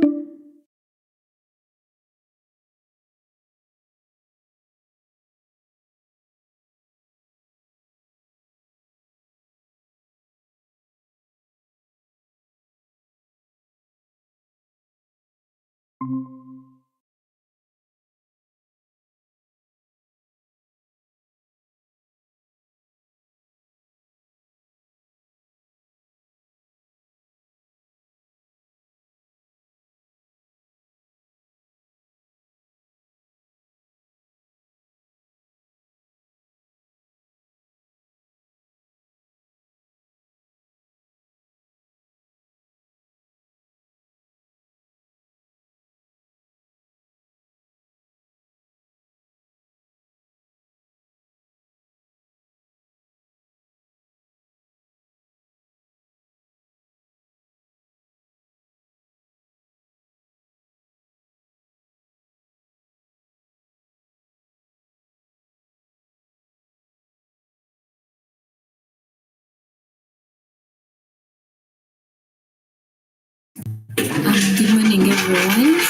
Good morning, everyone.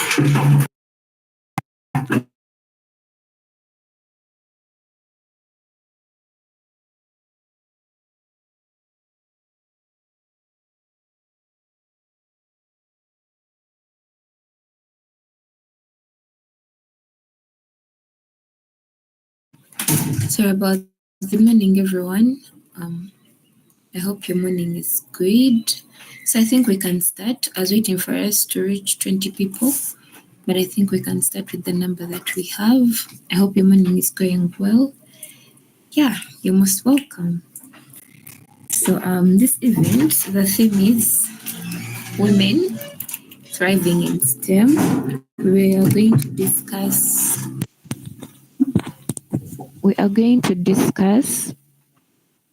Sorry about good morning, everyone. I hope your morning is good. So I think we can start. I was waiting for us to reach 20 people, but I think we can start with the number that we have. I hope your morning is going well. Yeah, you're most welcome. So this event, the theme is women thriving in STEM. We are going to discuss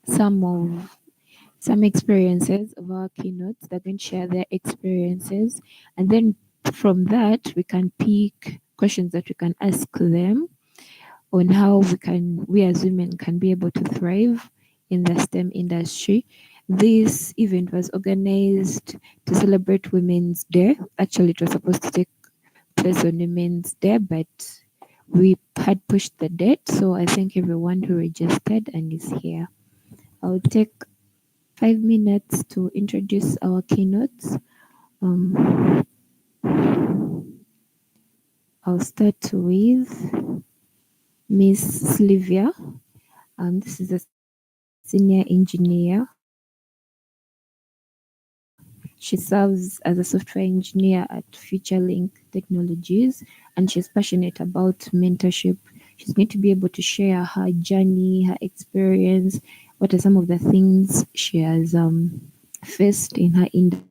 some experiences of our keynotes. They're going to share their experiences, and then from that we can pick questions that we can ask them on how we as women can be able to thrive in the STEM industry. This event was organized to celebrate Women's Day. Actually, it was supposed to take place on Women's Day, but we had pushed the date. So I thank everyone who registered and is here. I'll take 5 minutes to introduce our keynotes. I'll start with Miss Sylvia. This is a senior engineer. She serves as a software engineer at FutureLink Technologies, and she's passionate about mentorship. She's going to be able to share her journey, her experience, what are some of the things she has faced in her industry.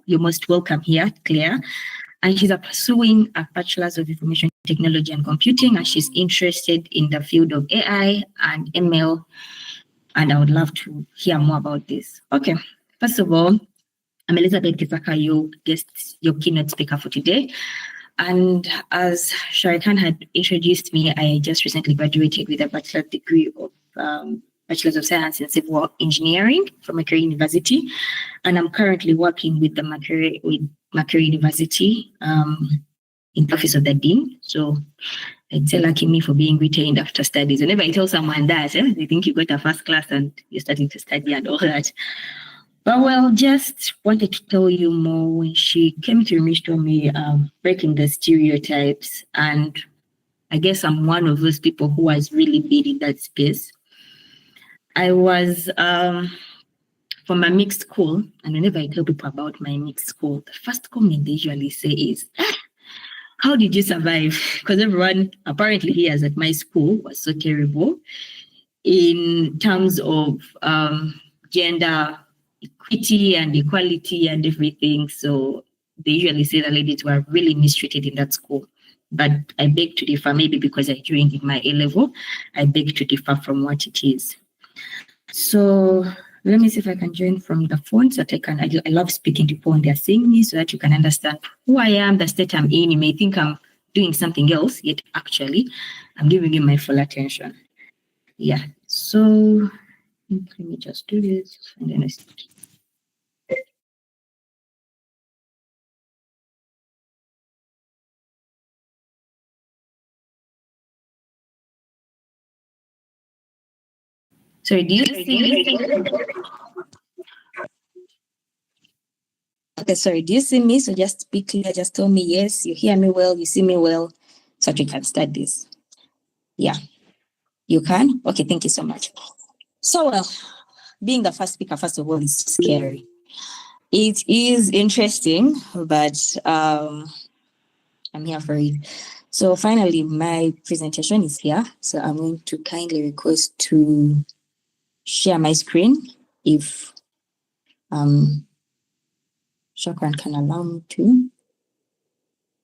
You're most welcome here, Claire. And she's pursuing a Bachelor's of Information Technology and Computing, and she's interested in the field of AI and ML. And I would love to hear more about this. Okay, first of all, I'm Elizabeth Kisaka, your keynote speaker for today. And as Sharikan had introduced me, I just recently graduated with a bachelor's degree of Bachelor's of Science in Civil Engineering from Macquarie University. And I'm currently working with Macquarie University in the office of the dean. So it's lucky me for being retained after studies. Whenever I tell someone that, they think you got a first class and you're starting to study and all that. But well, just wanted to tell you more. When she came to me, she told me breaking the stereotypes. And I guess I'm one of those people who has really been in that space. I was from a mixed school, and whenever I tell people about my mixed school, the first comment they usually say is, how did you survive? Because everyone apparently here at my school was so terrible in terms of gender equity and equality and everything. So they usually say the ladies were really mistreated in that school. But I beg to differ, maybe because I joined in my A level, I beg to differ from what it is. So let me see if I can join from the phone so that I love speaking to people when they're seeing me so that you can understand who I am, the state I'm in. You may think I'm doing something else, yet actually I'm giving you my full attention. Yeah, so let me just do this and then I start. Sorry, do you see me? Okay, sorry, do you see me? So just be clear, just tell me yes, you hear me well, you see me well, so that we can start this. Yeah, you can? Okay, thank you so much. So, well, being the first speaker, first of all, is scary. It is interesting, but I'm here for it. So finally, my presentation is here. So I'm going to kindly request to share my screen if Shokran can allow me to.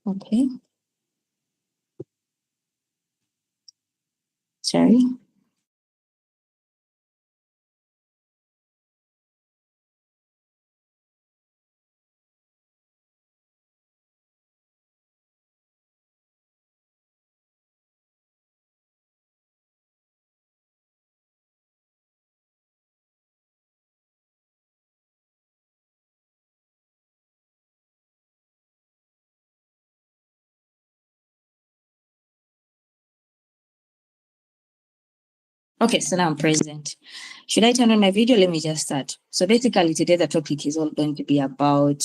Okay. Sorry. Okay, so now I'm present. Should I turn on my video? Let me just start. So basically today the topic is all going to be about,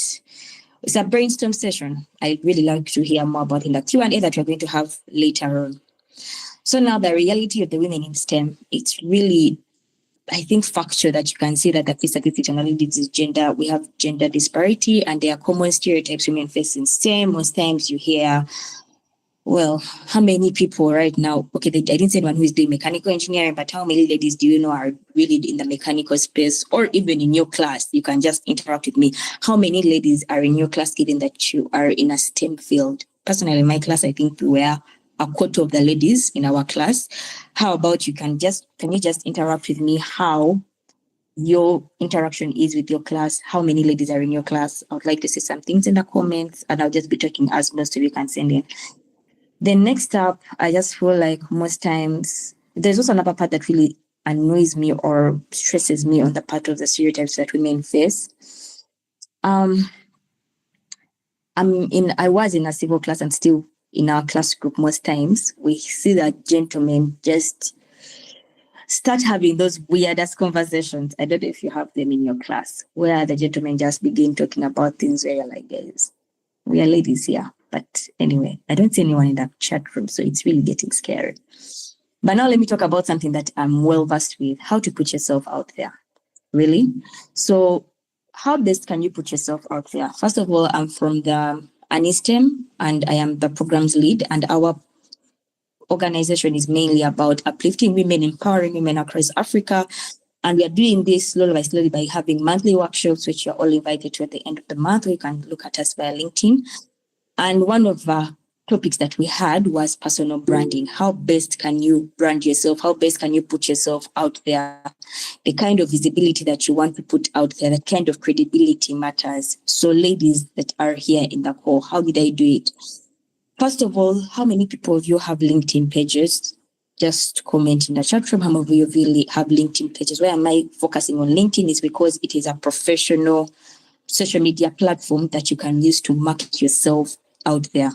it's a brainstorm session. I'd really like to hear more about in the Q&A that we're going to have later on. So now the reality of the women in STEM, it's really, I think, factual that you can see that the statistics analytics is gender. We have gender disparity and there are common stereotypes women face in STEM. Most times you hear, well, how many people right now, okay, I didn't say anyone who is doing mechanical engineering, but how many ladies do you know are really in the mechanical space, or even in your class? You can just interact with me. How many ladies are in your class, given that you are in a STEM field? Personally, in my class, I think we were a quarter of the ladies in our class. How about can you just interact with me how your interaction is with your class? How many ladies are in your class? I would like to see some things in the comments, and I'll just be talking as most of you can send in. Then next up, I just feel like most times there's also another part that really annoys me or stresses me on the part of the stereotypes that women face. I was in a civil class and still in our class group. Most times we see that gentlemen just start having those weirdest conversations. I don't know if you have them in your class, where the gentlemen just begin talking about things where you're like, guys, we are ladies here. But anyway, I don't see anyone in that chat room, so it's really getting scary. But now let me talk about something that I'm well versed with, how to put yourself out there, really. So how best can you put yourself out there? First of all, I'm from the ANISTEM, and I am the programs lead, and our organization is mainly about uplifting women, empowering women across Africa, And we are doing this slowly by slowly by having monthly workshops, which you're all invited to at the end of the month. You can look at us via LinkedIn. And one of the topics that we had was personal branding. How best can you brand yourself? How best can you put yourself out there? The kind of visibility that you want to put out there, the kind of credibility matters. So ladies that are here in the call, how did I do it? First of all, how many people of you have LinkedIn pages? Just comment in the chat room. How many of you really have LinkedIn pages? Why am I focusing on LinkedIn? Is because it is a professional social media platform that you can use to market yourself out there.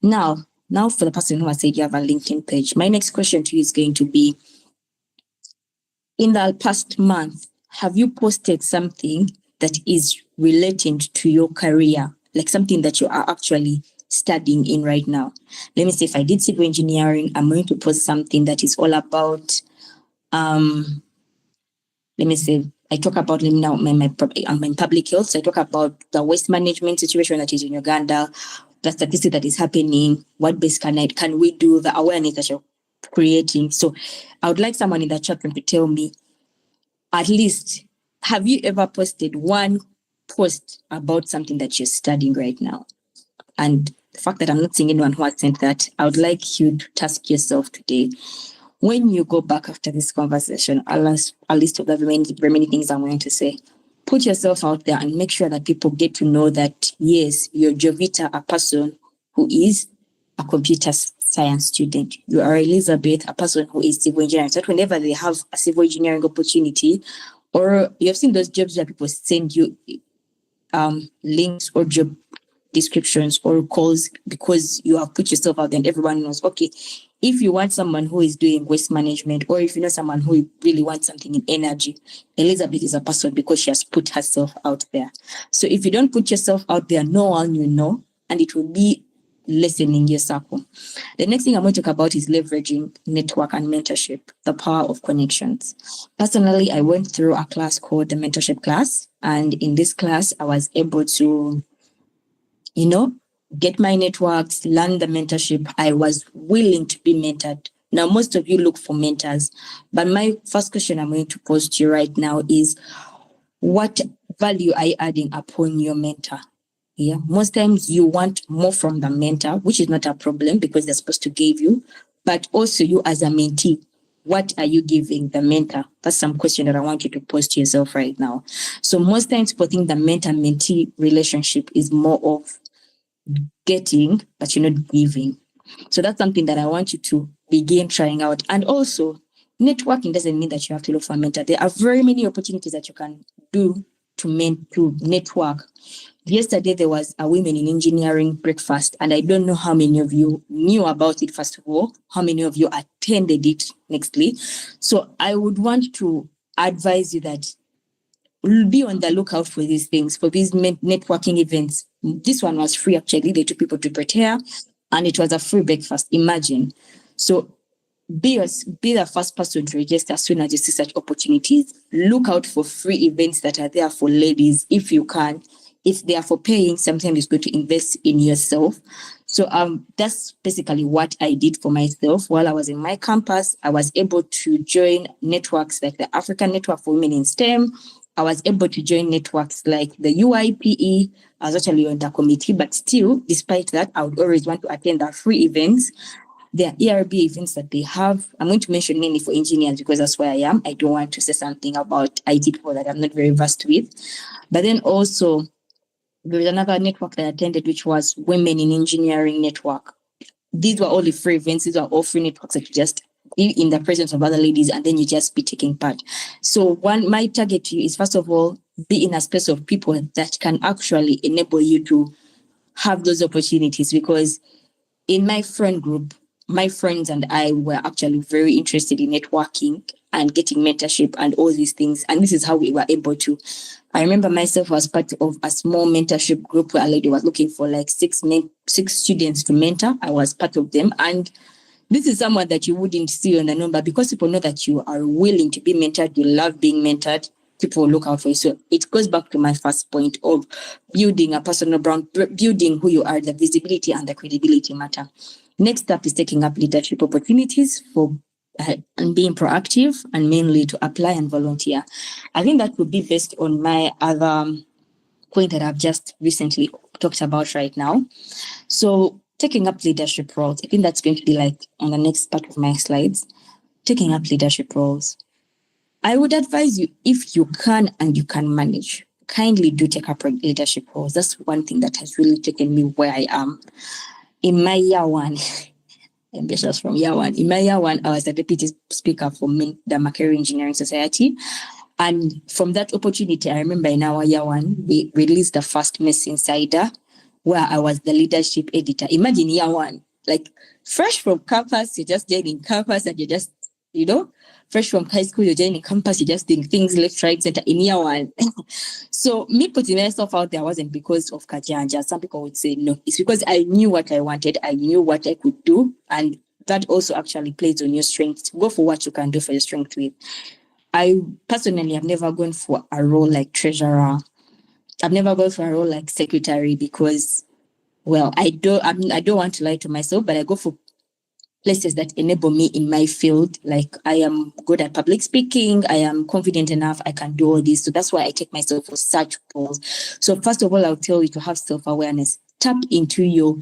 Now for the person who has said you have a LinkedIn page, my next question to you is going to be, in the past month, have you posted something that is relating to your career, like something that you are actually studying in right now? Let me say, if I did civil engineering, I'm going to post something that is all about, let me say, I talk about now my public health. So I talk about the waste management situation that is in Uganda, the statistic that is happening, what best can we do, the awareness that you're creating. So I would like someone in the chat room to tell me, at least, have you ever posted one post about something that you're studying right now? And the fact that I'm not seeing anyone who has sent that, I would like you to task yourself today. When you go back after this conversation, I'll list of the very many things I'm going to say. Put yourself out there and make sure that people get to know that, yes, you're Jovita, a person who is a computer science student. You are Elizabeth, a person who is civil engineering. So that whenever they have a civil engineering opportunity, or you have seen those jobs where people send you links or job descriptions or calls because you have put yourself out there and everyone knows, okay, if you want someone who is doing waste management, or if you know someone who really wants something in energy, Elizabeth is a person because she has put herself out there. So if you don't put yourself out there, no one will know, and it will be lessening your circle. The next thing I'm going to talk about is leveraging network and mentorship, the power of connections. Personally, I went through a class called the mentorship class, and in this class, I was able to get my networks, learn the mentorship. I was willing to be mentored. Now, most of you look for mentors, but my first question I'm going to pose to you right now is, what value are you adding upon your mentor? Yeah, most times you want more from the mentor, which is not a problem because they're supposed to give you, but also you as a mentee, what are you giving the mentor? That's some question that I want you to pose to yourself right now. So most times people think the mentor-mentee relationship is more of getting, but you're not giving. So that's something that I want you to begin trying out. And also, networking doesn't mean that you have to look for a mentor. There are very many opportunities that you can do to network. Yesterday, there was a women in engineering breakfast, and I don't know how many of you knew about it, first of all, how many of you attended it, nextly. So I would want to advise you that be on the lookout for these things, for these networking events. This one was free, actually. They took people to prepare, and it was a free breakfast. Imagine. So be the first person to register as soon as you see such opportunities. Look out for free events that are there for ladies if you can. If they are for paying, sometimes it's good to invest in yourself. So that's basically what I did for myself. While I was in my campus, I was able to join networks like the African Network for Women in STEM. I was able to join networks like the UIPE. I was actually on the committee, but still, despite that, I would always want to attend the free events. There are ERB events that they have. I'm going to mention mainly for engineers because that's where I am. I don't want to say something about IT people that I'm not very versed with. But then also, there is another network that I attended, which was Women in Engineering Network. These were all the free events. These were all free networks that you just be in the presence of other ladies and then you just be taking part. So my target to you is, first of all, be in a space of people that can actually enable you to have those opportunities, because in my friend group, my friends and I were actually very interested in networking and getting mentorship and all these things. And this is how we were able to. I remember myself was part of a small mentorship group where a lady was looking for like six students to mentor. I was part of them. And this is someone that you wouldn't see on the number, because people know that you are willing to be mentored, you love being mentored, people will look out for you. So it goes back to my first point of building a personal brand, building who you are. The visibility and the credibility matter. Next up is taking up leadership opportunities for and being proactive, and mainly to apply and volunteer. I think that would be based on my other point that I've just recently talked about right now. So taking up leadership roles, I think that's going to be like on the next part of my slides. Taking up leadership roles. I would advise you, if you can and you can manage, kindly do take up leadership roles. That's one thing that has really taken me where I am. In my year one, ambitious from year one. In my year one, I was the deputy speaker for the Macquarie Engineering Society. And from that opportunity, I remember in our year one, we released the first Miss Insider, where I was the leadership editor. Imagine year one, like fresh from campus, you're just joining campus and you're just, fresh from high school, you're joining campus, you're just doing things left, right, center in year one. So me putting myself out there wasn't because of Kajanja. Some people would say no. It's because I knew what I wanted. I knew what I could do. And that also actually plays on your strengths. Go for what you can do for your strength with. I personally have never gone for a role like treasurer. I've never gone for a role like secretary because, well, I don't want to lie to myself, but I go for places that enable me in my field. Like I am good at public speaking. I am confident enough. I can do all this. So that's why I take myself for such roles. So first of all, I'll tell you to have self-awareness. Tap into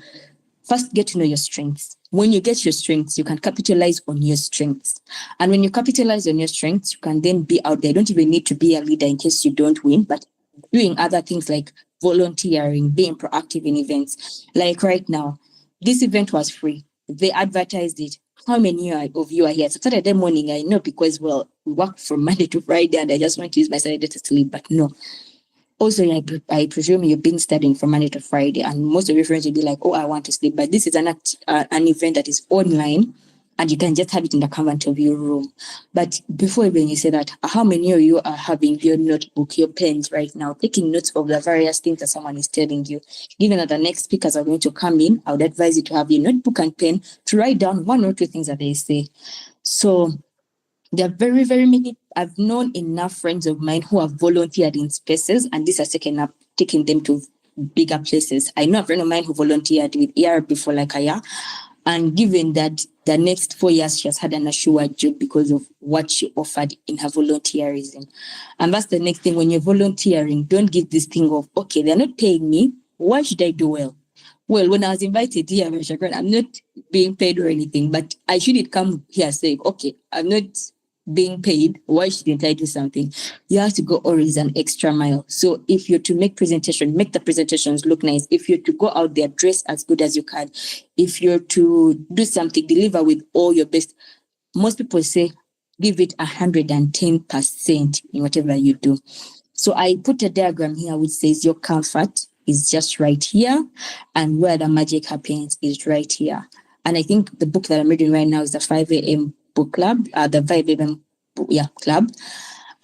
first get to know your strengths. When you get your strengths, you can capitalize on your strengths. And when you capitalize on your strengths, you can then be out there. You don't even need to be a leader in case you don't win, but doing other things like volunteering, being proactive in events. Like right now, this event was free. They advertised it. How many of you are here? So Saturday morning, I know because, well, we work from Monday to Friday and I just want to use my Saturday to sleep, but no. Also, I presume you've been studying from Monday to Friday, and most of your friends will be like, oh, I want to sleep. But this is an event that is online, and you can just have it in the comfort of your room. But before even you say that, how many of you are having your notebook, your pens right now, taking notes of the various things that someone is telling you? Given that the next speakers are going to come in, I would advise you to have your notebook and pen to write down one or two things that they say. So there are very, very many. I've known enough friends of mine who have volunteered in spaces, and this has taken them to bigger places. I know a friend of mine who volunteered with ERB for like a year, and given that the next 4 years she has had an assured job because of what she offered in her volunteerism. And that's the next thing. When you're volunteering, don't give this thing of, okay, they're not paying me. Why should I do well? Well, when I was invited here, I'm not being paid or anything, but I shouldn't come here saying, okay, I'm not being paid. Why shouldn't I do something? You have to go always an extra mile. So if you're to make the presentations look nice. If you're to go out there, dress as good as you can. If you're to do something, deliver with all your best. Most people say, give it 110% in whatever you do. So I put a diagram here which says your comfort is just right here, and where the magic happens is right here. And I think the book that I'm reading right now is the 5 a.m. book club, the 5 a.m. club.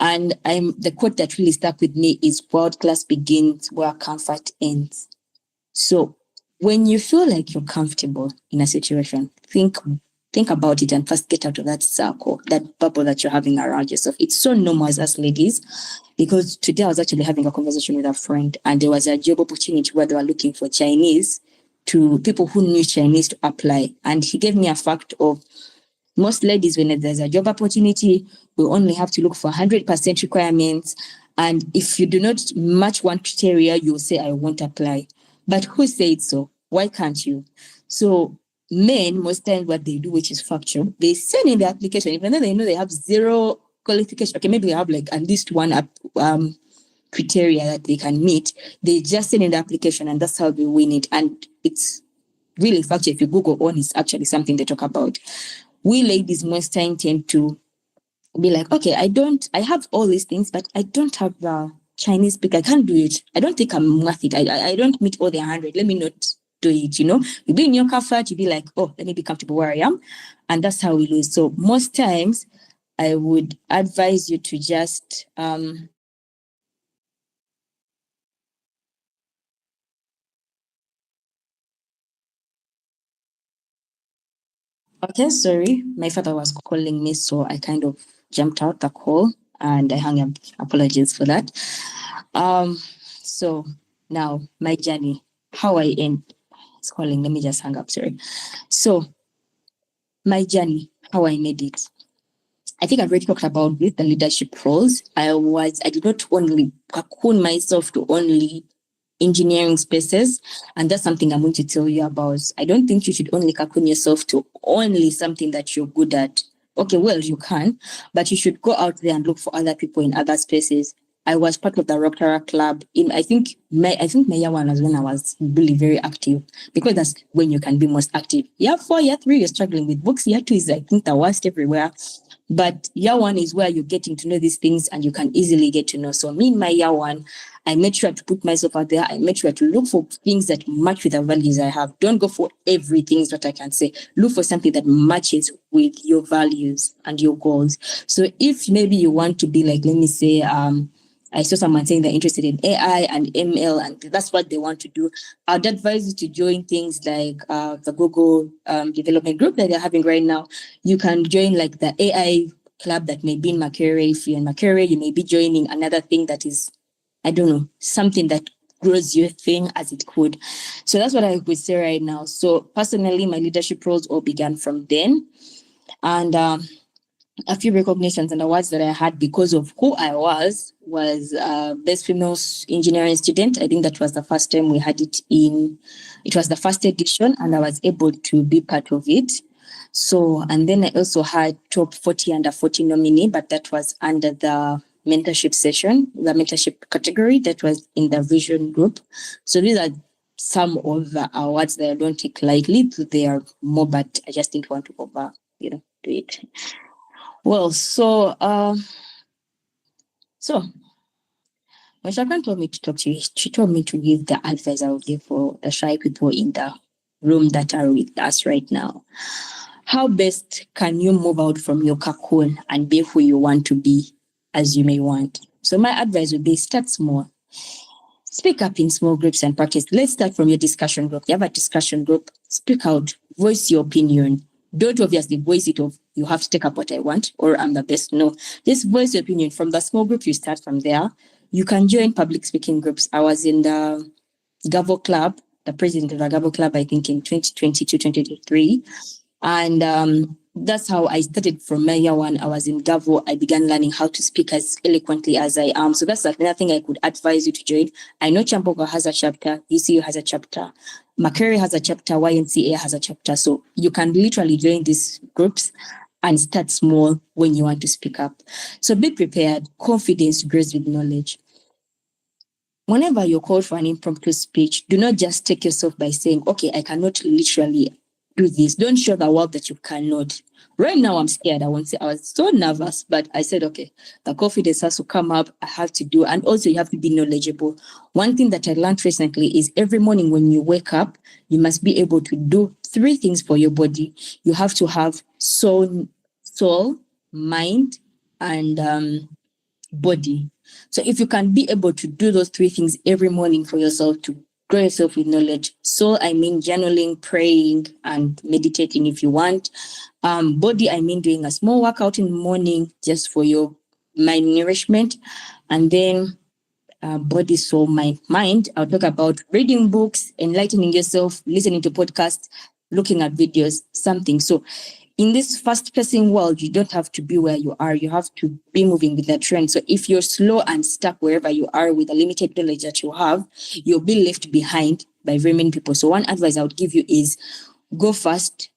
And the quote that really stuck with me is, world class begins where comfort ends. So when you feel like you're comfortable in a situation, think about it and first get out of that circle, that bubble that you're having around yourself. It's so normal as us ladies, because today I was actually having a conversation with a friend, and there was a job opportunity where they were looking for people who knew Chinese to apply. And he gave me a fact of, most ladies, when there's a job opportunity, we only have to look for 100% requirements. And if you do not match one criteria, you'll say, I won't apply. But who said so? Why can't you? So men, most times what they do, which is factual, they send in the application, even though they know they have zero qualification. Okay, maybe they have like at least one criteria that they can meet. They just send in the application, and that's how they win it. And it's really factual. If you Google on, it's actually something they talk about. We ladies most time tend to be like, okay, I have all these things, but I don't have the Chinese speak. I can't do it. I don't think I'm worth it. I don't meet all the 100. Let me not do it, You be in your comfort, you be like, oh, let me be comfortable where I am. And that's how we lose. So most times I would advise you to just, okay, sorry. My father was calling me, so I kind of jumped out the call and I hung up. Apologies for that. So now my journey, how I end. It's calling. Let me just hang up. Sorry. So my journey, how I made it. I think I've already talked about this, the leadership roles. I did not only cocoon myself to only engineering spaces, and that's something I'm going to tell you about. I don't think you should only cocoon yourself to only something that you're good at. Okay, well, you can, but you should go out there and look for other people in other spaces. I was part of the Rotary Club in my year one was when I was really very active, because that's when you can be most active. Year 4, year 3, you're struggling with books. Year 2 is, I think, the worst everywhere. But year 1 is where you're getting to know these things and you can easily get to know. So me in my year 1, I made sure to put myself out there. I made sure to look for things that match with the values I have. Don't go for everything, is what I can say. Look for something that matches with your values and your goals. So if maybe you want to be like, let me say, I saw someone saying they're interested in AI and ML, and that's what they want to do. I'd advise you to join things like the Google development group that they're having right now. You can join like the AI club that may be in Makerere. If you're in Makerere, you may be joining another thing that is, I don't know, something that grows your thing as it could. So that's what I would say right now. So personally, my leadership roles all began from then. And a few recognitions and awards that I had because of who I was best female engineering student. I think that was the first time we had it it was the first edition, and I was able to be part of it. So, and then I also had top 40 under 40 nominee, but that was under the mentorship session, the mentorship category that was in the vision group. So these are some of the awards that I don't take lightly. They are more, but I just didn't want to do it. Well, so when Shakran told me to talk to you, she told me to give the advice I would give for the shy people in the room that are with us right now. How best can you move out from your cocoon and be who you want to be as you may want? So my advice would be start small. Speak up in small groups and practice. Let's start from your discussion group. You have a discussion group. Speak out. Voice your opinion. Don't obviously voice it of you have to take up what I want or I'm the best. No, just voice your opinion. From the small group, you start from there. You can join public speaking groups. I was in the Gavo Club, the president of the Gavo Club, I think in 2022, 2023. And that's how I started from my year 1. I was in Gavo. I began learning how to speak as eloquently as I am. So that's another thing I could advise you to join. I know Chambogo has a chapter. UCU has a chapter. Makerere has a chapter. YMCA has a chapter. So you can literally join these groups and start small when you want to speak up. So be prepared. Confidence grows with knowledge. Whenever you're called for an impromptu speech, do not just take yourself by saying, okay, I cannot literally do this. Don't show the world that you cannot. Right now, I'm scared. I won't say I was so nervous, but I said, okay, the confidence has to come up. I have to do. And also you have to be knowledgeable. One thing that I learned recently is every morning when you wake up, you must be able to do 3 things for your body. You have to have soul, mind, and body. So if you can be able to do those 3 things every morning for yourself to grow yourself with knowledge. Soul, I mean journaling, praying, and meditating if you want. Body, I mean doing a small workout in the morning just for your mind nourishment. And then body, soul, mind. I'll talk about reading books, enlightening yourself, listening to podcasts, looking at videos, something. So in this fast-pacing world, you don't have to be where you are. You have to be moving with the trend. So if you're slow and stuck wherever you are with the limited knowledge that you have, you'll be left behind by very many people. So one advice I would give you is go fast,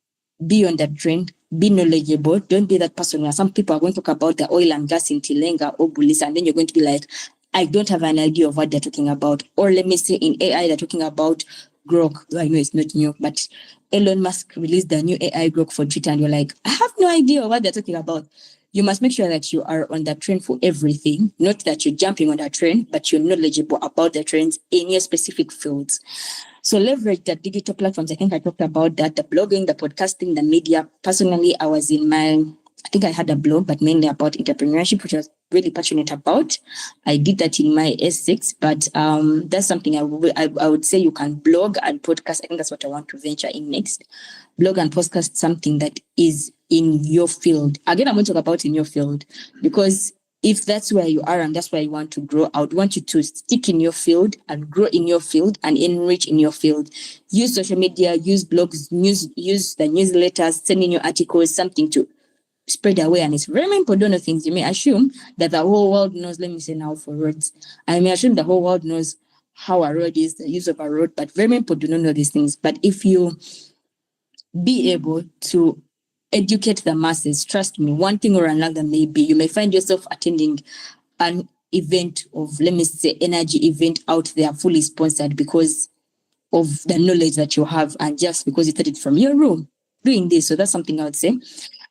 be on that trend, be knowledgeable. Don't be that person where some people are going to talk about the oil and gas in Tilenga or Bulisa, and then you're going to be like, I don't have an idea of what they're talking about. Or let me say in AI, they're talking about Grok. I know it's not new, but Elon Musk released the new AI Grok for Twitter, and you're like, I have no idea what they're talking about. You must make sure that you are on that trend for everything, not that you're jumping on that trend, but you're knowledgeable about the trends in your specific fields. So leverage the digital platforms. I think I talked about that, the blogging, the podcasting, the media. Personally, I think I had a blog, but mainly about entrepreneurship, which I was really passionate about. I did that in my S6, but that's something I would say you can blog and podcast. I think that's what I want to venture in next. Blog and podcast, something that is in your field. Again, I'm going to talk about in your field, because if that's where you are and that's where you want to grow, I would want you to stick in your field and grow in your field and enrich in your field. Use social media, use blogs, use the newsletters, send in your articles, something to spread awareness. Very many people don't know things. You may assume that the whole world knows, let me say now for roads. I may assume the whole world knows how a road is, the use of a road, but very many people do not know these things. But if you be able to educate the masses, trust me, one thing or another, maybe you may find yourself attending an event of, let me say, energy event out there, fully sponsored because of the knowledge that you have and just because you started from your room doing this. So that's something I would say.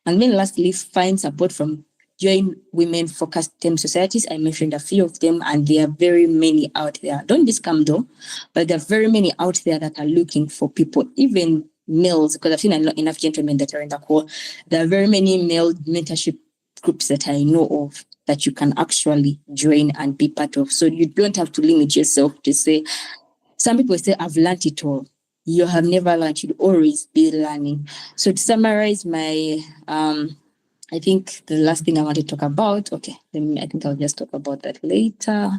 And then lastly, find support from join women focused STEM societies. I mentioned a few of them, and there are very many out there. Don't discount though, but there are very many out there that are looking for people, even males, because I've seen enough gentlemen that are in the call. There are very many male mentorship groups that I know of that you can actually join and be part of. So you don't have to limit yourself to say, some people say, I've learned it all. You have never learned, you'll always be learning. So to summarize my, I think the last thing I want to talk about, I think I'll just talk about that later.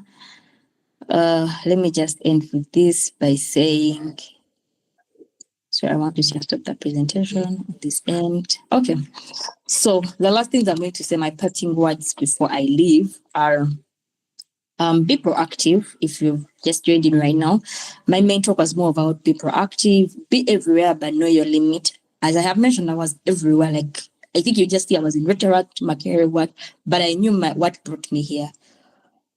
Let me just end with this by saying, so I want to just stop the presentation at this end. Okay. So the last things I'm going to say, my parting words before I leave are, be proactive. If you've just joined in right now, my main talk was more about be proactive, be everywhere, but know your limit. As I have mentioned, I was everywhere. Like, I think you just see I was in rhetoric, my career work, but I knew what brought me here.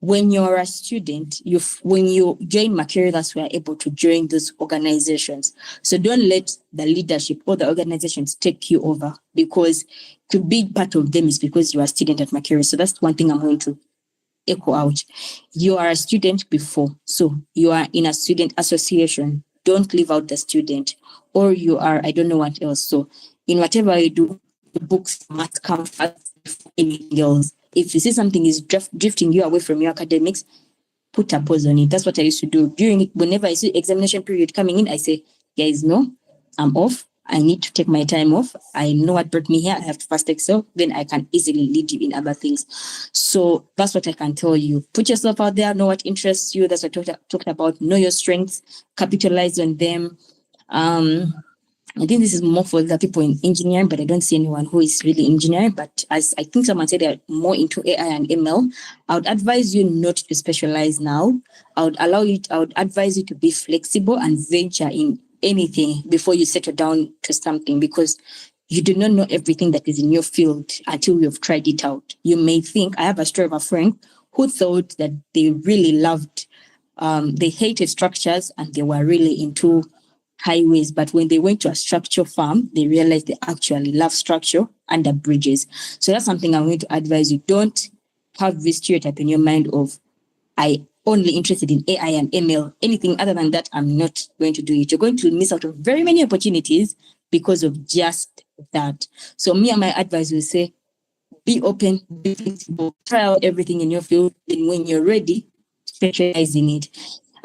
When you're a student, when you join Mercury, that's where you're able to join those organizations. So don't let the leadership or the organizations take you over, because to be part of them is because you are a student at Mercury. So that's one thing I'm going to echo out. You are a student before, so you are in a student association. Don't leave out the student, or you are, I don't know what else. So in whatever you do, the books must come first before anything else. If you see something is drifting you away from your academics, put a pause on it. That's what I used to do during it. Whenever I see examination period coming in, I say, guys, no, I'm off. I need to take my time off. I know what brought me here. I have to first excel. Then I can easily lead you in other things. So that's what I can tell you. Put yourself out there. Know what interests you. That's what I talked about. Know your strengths. Capitalize on them. I think this is more for the people in engineering, but I don't see anyone who is really engineering. But as I think someone said, they're more into AI and ML. I would advise you not to specialize now. I would advise you to be flexible and venture in anything before you settle down to something, because you do not know everything that is in your field until you've tried it out. You may think, I have a story of a friend who thought that they really loved, they hated structures and they were really into highways, but when they went to a structure farm, they realized they actually love structure under bridges. So that's something I'm going to advise you. Don't have this stereotype in your mind of, I only interested in AI and ML. Anything other than that, I'm not going to do it. You're going to miss out on very many opportunities because of just that. So me and my advice will say, be open, be flexible, try out everything in your field, and when you're ready, specialize in it.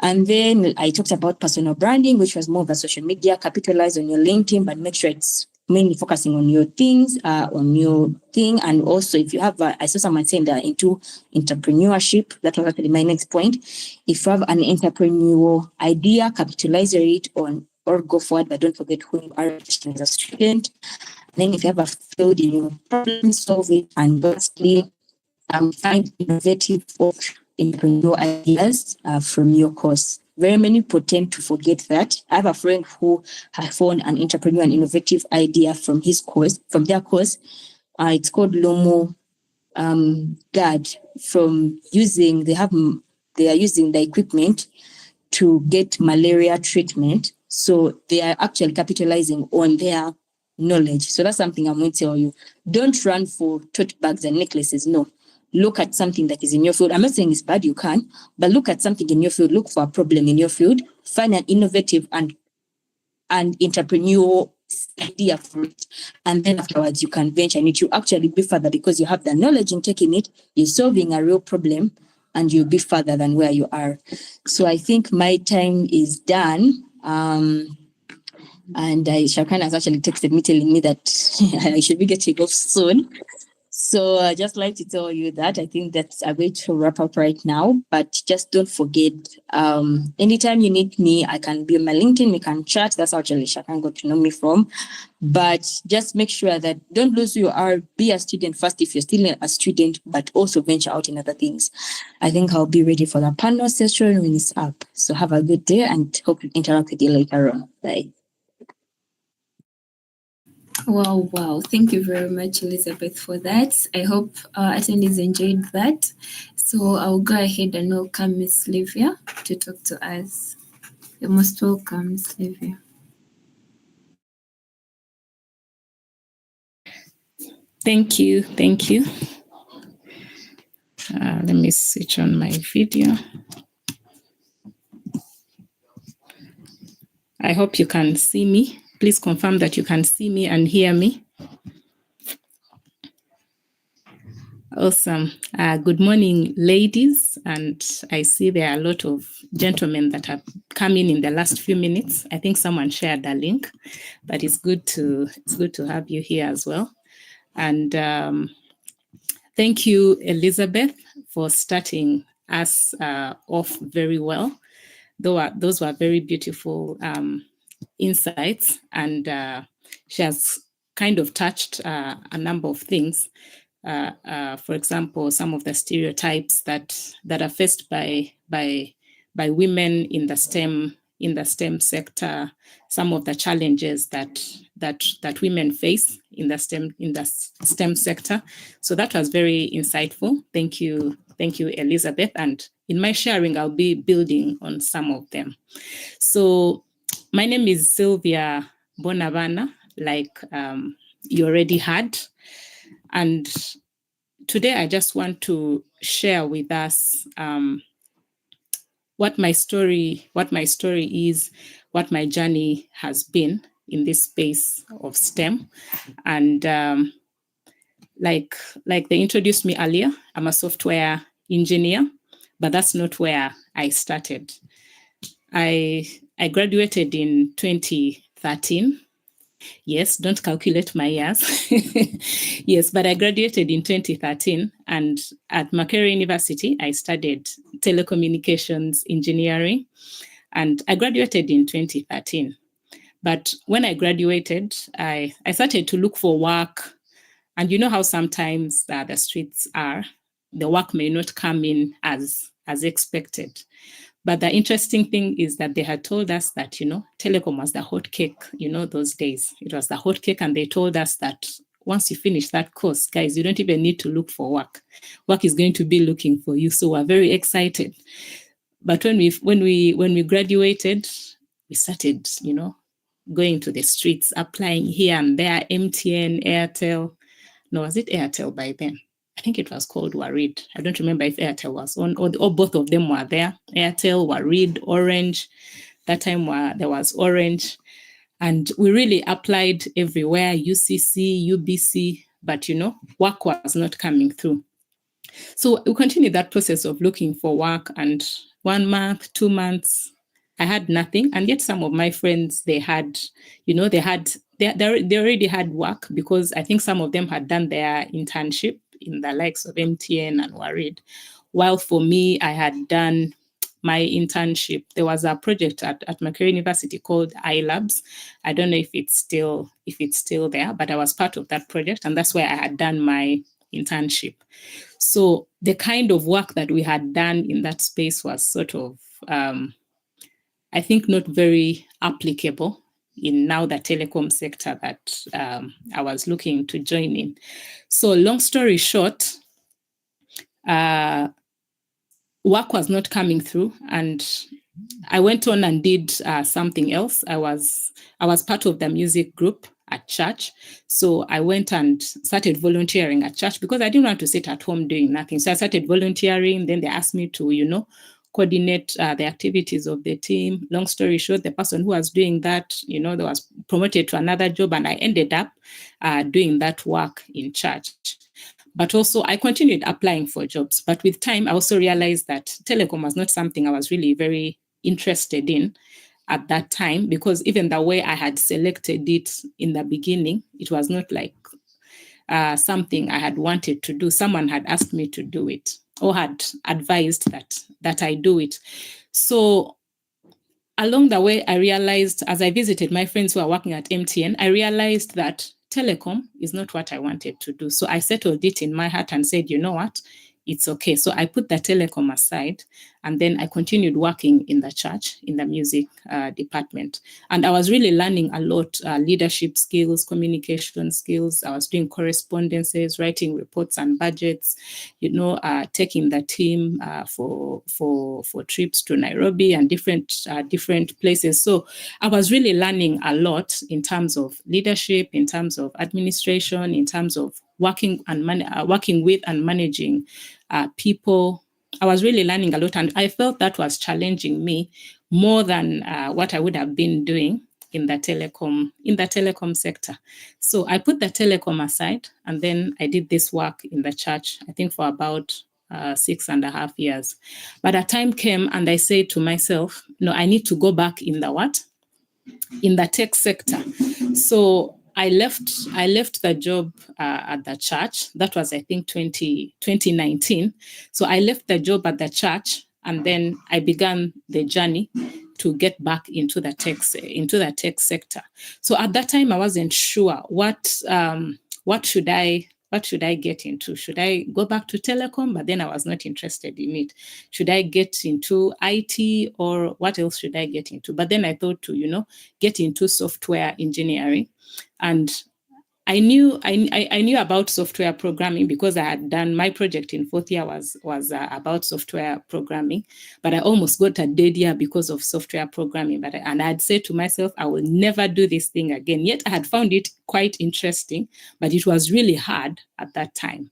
And then I talked about personal branding, which was more of a social media. Capitalize on your LinkedIn, but make sure it's mainly focusing on your things, on your thing. And also, if you have, I saw someone saying that into entrepreneurship, that was actually my next point. If you have an entrepreneurial idea, capitalize it on or go forward, but don't forget who you are as a student. And then if you have a field in your problem, solve it. And lastly, find innovative entrepreneurial ideas from your course. Very many people tend to forget that. I have a friend who has found an entrepreneur and innovative idea from his course, from their course. It's called Lomo Guard. From using, they are using the equipment to get malaria treatment. So they are actually capitalizing on their knowledge. So that's something I'm going to tell you. Don't run for tote bags and necklaces. No. Look at something that is in your field. I'm not saying it's bad, you can, but look at something in your field. Look for a problem in your field. Find an innovative and entrepreneurial idea for it. And then afterwards, you can venture and it. You actually be further because you have the knowledge in taking it. You're solving a real problem and you'll be further than where you are. So I think my time is done. And Shakan has actually texted me telling me that I should be getting off soon. So I just like to tell you that I think that's a way to wrap up right now. But just don't forget, anytime you need me, I can be on my LinkedIn, we can chat. That's how Jalisha can go to know me from. But just make sure that don't lose who you are. Be a student first if you're still a student, but also venture out in other things. I think I'll be ready for the panel session when it's up. So have a good day and hope to interact with you later on. Bye. Wow. Thank you very much, Elizabeth, for that. I hope attendees enjoyed that. So I'll go ahead and welcome Miss Livia to talk to us. You're most welcome, Miss Livia. Thank you. Let me switch on my video. I hope you can see me. Please confirm that you can see me and hear me. Awesome. Good morning, ladies. And I see there are a lot of gentlemen that have come in the last few minutes. I think someone shared a link, but it's good to have you here as well. And thank you, Elizabeth, for starting us off very well. Those were very beautiful insights, and she has kind of touched a number of things. For example, some of the stereotypes that are faced by women in the STEM sector, some of the challenges that women face in the STEM sector. So that was very insightful. Thank you, Elizabeth. And in my sharing, I'll be building on some of them. So my name is Sylvia Bonavana, like you already heard. And today I just want to share with us what my story is, what my journey has been in this space of STEM. And like they introduced me earlier, I'm a software engineer, but that's not where I started. I graduated in 2013. Yes, don't calculate my years. Yes, but I graduated in 2013, and at Makerere University, I studied telecommunications engineering, and I graduated in 2013. But when I graduated, I started to look for work, and you know how sometimes the streets are, the work may not come in as expected. But the interesting thing is that they had told us that, telecom was the hot cake, those days. It was the hot cake. And they told us that once you finish that course, guys, you don't even need to look for work. Work is going to be looking for you. So we're very excited. But when we graduated, we started, going to the streets, applying here and there, MTN, Airtel. No, was it Airtel by then? I think it was called Warid. I don't remember if Airtel was on, or both of them were there. Airtel, Warid, Orange. That time there was Orange. And we really applied everywhere, UCC, UBC, but, work was not coming through. So we continued that process of looking for work, and 1 month, 2 months, I had nothing. And yet some of my friends, they had, they already had work, because I think some of them had done their internship in the likes of MTN and Warid. While for me, I had done my internship. There was a project at Makerere University called iLabs. I don't know if it's still there, but I was part of that project, and that's where I had done my internship. So the kind of work that we had done in that space was sort of, I think, not very applicable in now the telecom sector that I was looking to join in. So long story short, work was not coming through, and I went on and did something else. I was part of the music group at church. So I went and started volunteering at church, because I didn't want to sit at home doing nothing. So I started volunteering. Then they asked me to, coordinate the activities of the team. Long story short, the person who was doing that, they was promoted to another job, and I ended up doing that work in church. But also I continued applying for jobs. But with time, I also realized that telecom was not something I was really very interested in at that time, because even the way I had selected it in the beginning, it was not like something I had wanted to do. Someone had asked me to do it or had advised that I do it. So along the way, I realized as I visited my friends who are working at MTN, I realized that telecom is not what I wanted to do. So I settled it in my heart and said, you know what? It's okay. So I put the telecom aside, and then I continued working in the church, in the music department. And I was really learning a lot, leadership skills, communication skills. I was doing correspondences, writing reports and budgets, taking the team for trips to Nairobi and different places. So I was really learning a lot in terms of leadership, in terms of administration, in terms of working with and managing people. I was really learning a lot, and I felt that was challenging me more than what I would have been doing in the telecom sector. So I put the telecom aside, and then I did this work in the church, I think for about 6.5 years. But a time came and I said to myself, no, I need to go back in the tech sector. So I left the job at the church. That was, I think, 2019. So I left the job at the church, and then I began the journey to get back into the tech sector. So at that time, I wasn't sure what should I get into? Should I go back to telecom? But then I was not interested in it. Should I get into IT, or what else should I get into? But then I thought to, get into software engineering. And I knew about software programming because I had done my project in fourth year was about software programming, but I almost got a dead year because of software programming. And I had said to myself, I will never do this thing again. Yet I had found it quite interesting, but it was really hard at that time.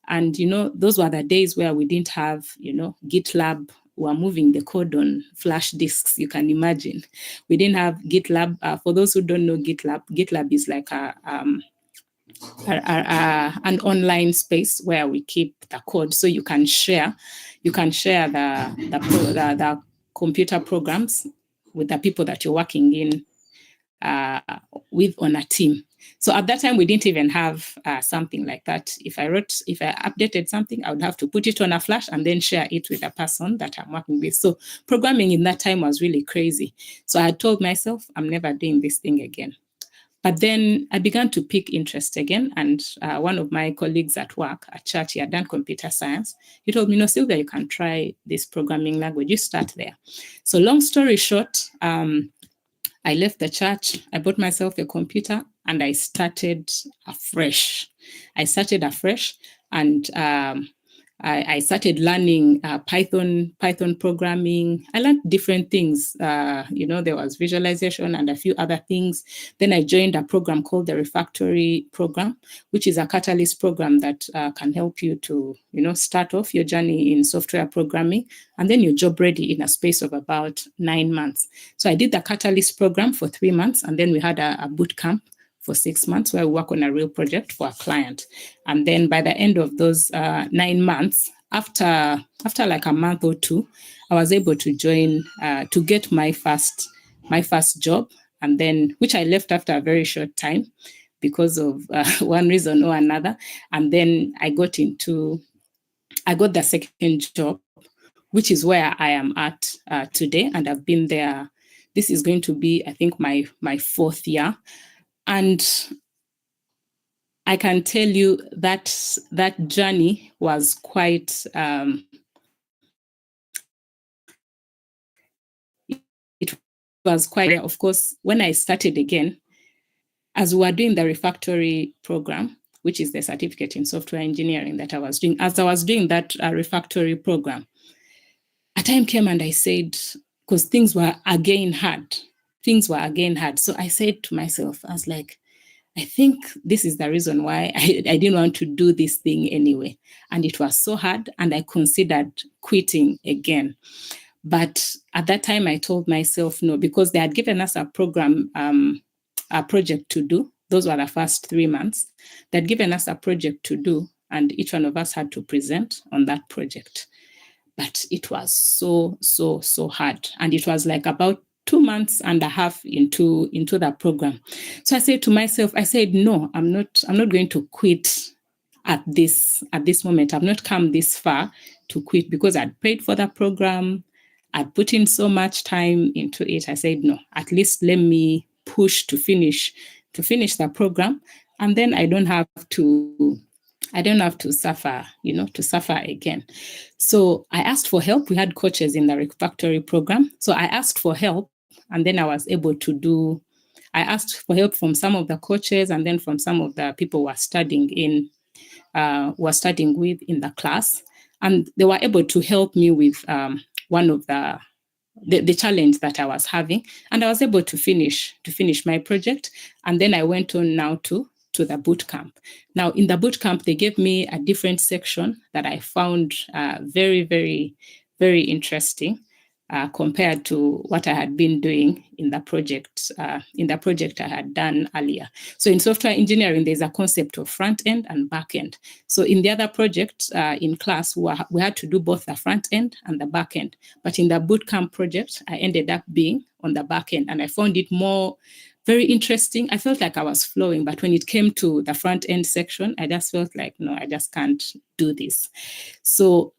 And those were the days where we didn't have GitLab. We were moving the code on flash disks, you can imagine. We didn't have GitLab. For those who don't know GitLab is like an online space where we keep the code, so you can share the computer programs with the people that you're working in with on a team. So at that time, we didn't even have something like that. If I updated something, I would have to put it on a flash and then share it with the person that I'm working with. So programming in that time was really crazy. So I had told myself, I'm never doing this thing again. But then I began to pick interest again. And one of my colleagues at work, at church, he had done computer science. He told me, Sylvia, you can try this programming language. You start there. So long story short, I left the church. I bought myself a computer and I started afresh. And I started learning Python programming. I learned different things. There was visualization and a few other things. Then I joined a program called the Refactory program, which is a catalyst program that can help you to, start off your journey in software programming, and then you're job ready in a space of about 9 months. So I did the catalyst program for 3 months, and then we had a boot camp for 6 months where we work on a real project for a client. And then by the end of those 9 months, after like a month or two, I was able to join, to get my first job, and then, which I left after a very short time because of one reason or another. And then I got the second job, which is where I am at today. And I've been there. This is going to be, I think, my 4th year. And I can tell you that that journey was quite, it was quite, of course, when I started again, as we were doing the refactory program, which is the certificate in software engineering that I was doing, as I was doing that refactory program, a time came and I said, because things were again hard. So I said to myself, I was like, I think this is the reason why I didn't want to do this thing anyway. And it was so hard, and I considered quitting again. But at that time, I told myself no, because they had given us a program, a project to do. Those were the first 3 months. They had given us a project to do, and each one of us had to present on that project. But it was so hard. And it was like about 2.5 months into that program. So I said to myself, I said, no, I'm not going to quit at this moment. I've not come this far to quit, because I'd paid for that program. I'd put in so much time into it. I said, no, at least let me push to finish that program, and then I don't have to suffer, to suffer again. So I asked for help. We had coaches in the refactory program. So I asked for help, and then I was able to I asked for help from some of the coaches, and then from some of the people who were studying with in the class. And they were able to help me with one of the challenge that I was having. And I was able to finish my project. And then I went on now to the boot camp. Now, in the boot camp, they gave me a different section that I found very, very, very interesting compared to what I had been doing in the project I had done earlier. So in software engineering, there's a concept of front end and back end. So in the other project in class, we had to do both the front end and the back end. But in the bootcamp project, I ended up being on the back end, and I found it very interesting. I felt like I was flowing, but when it came to the front end section, I just felt like, no, I just can't do this. So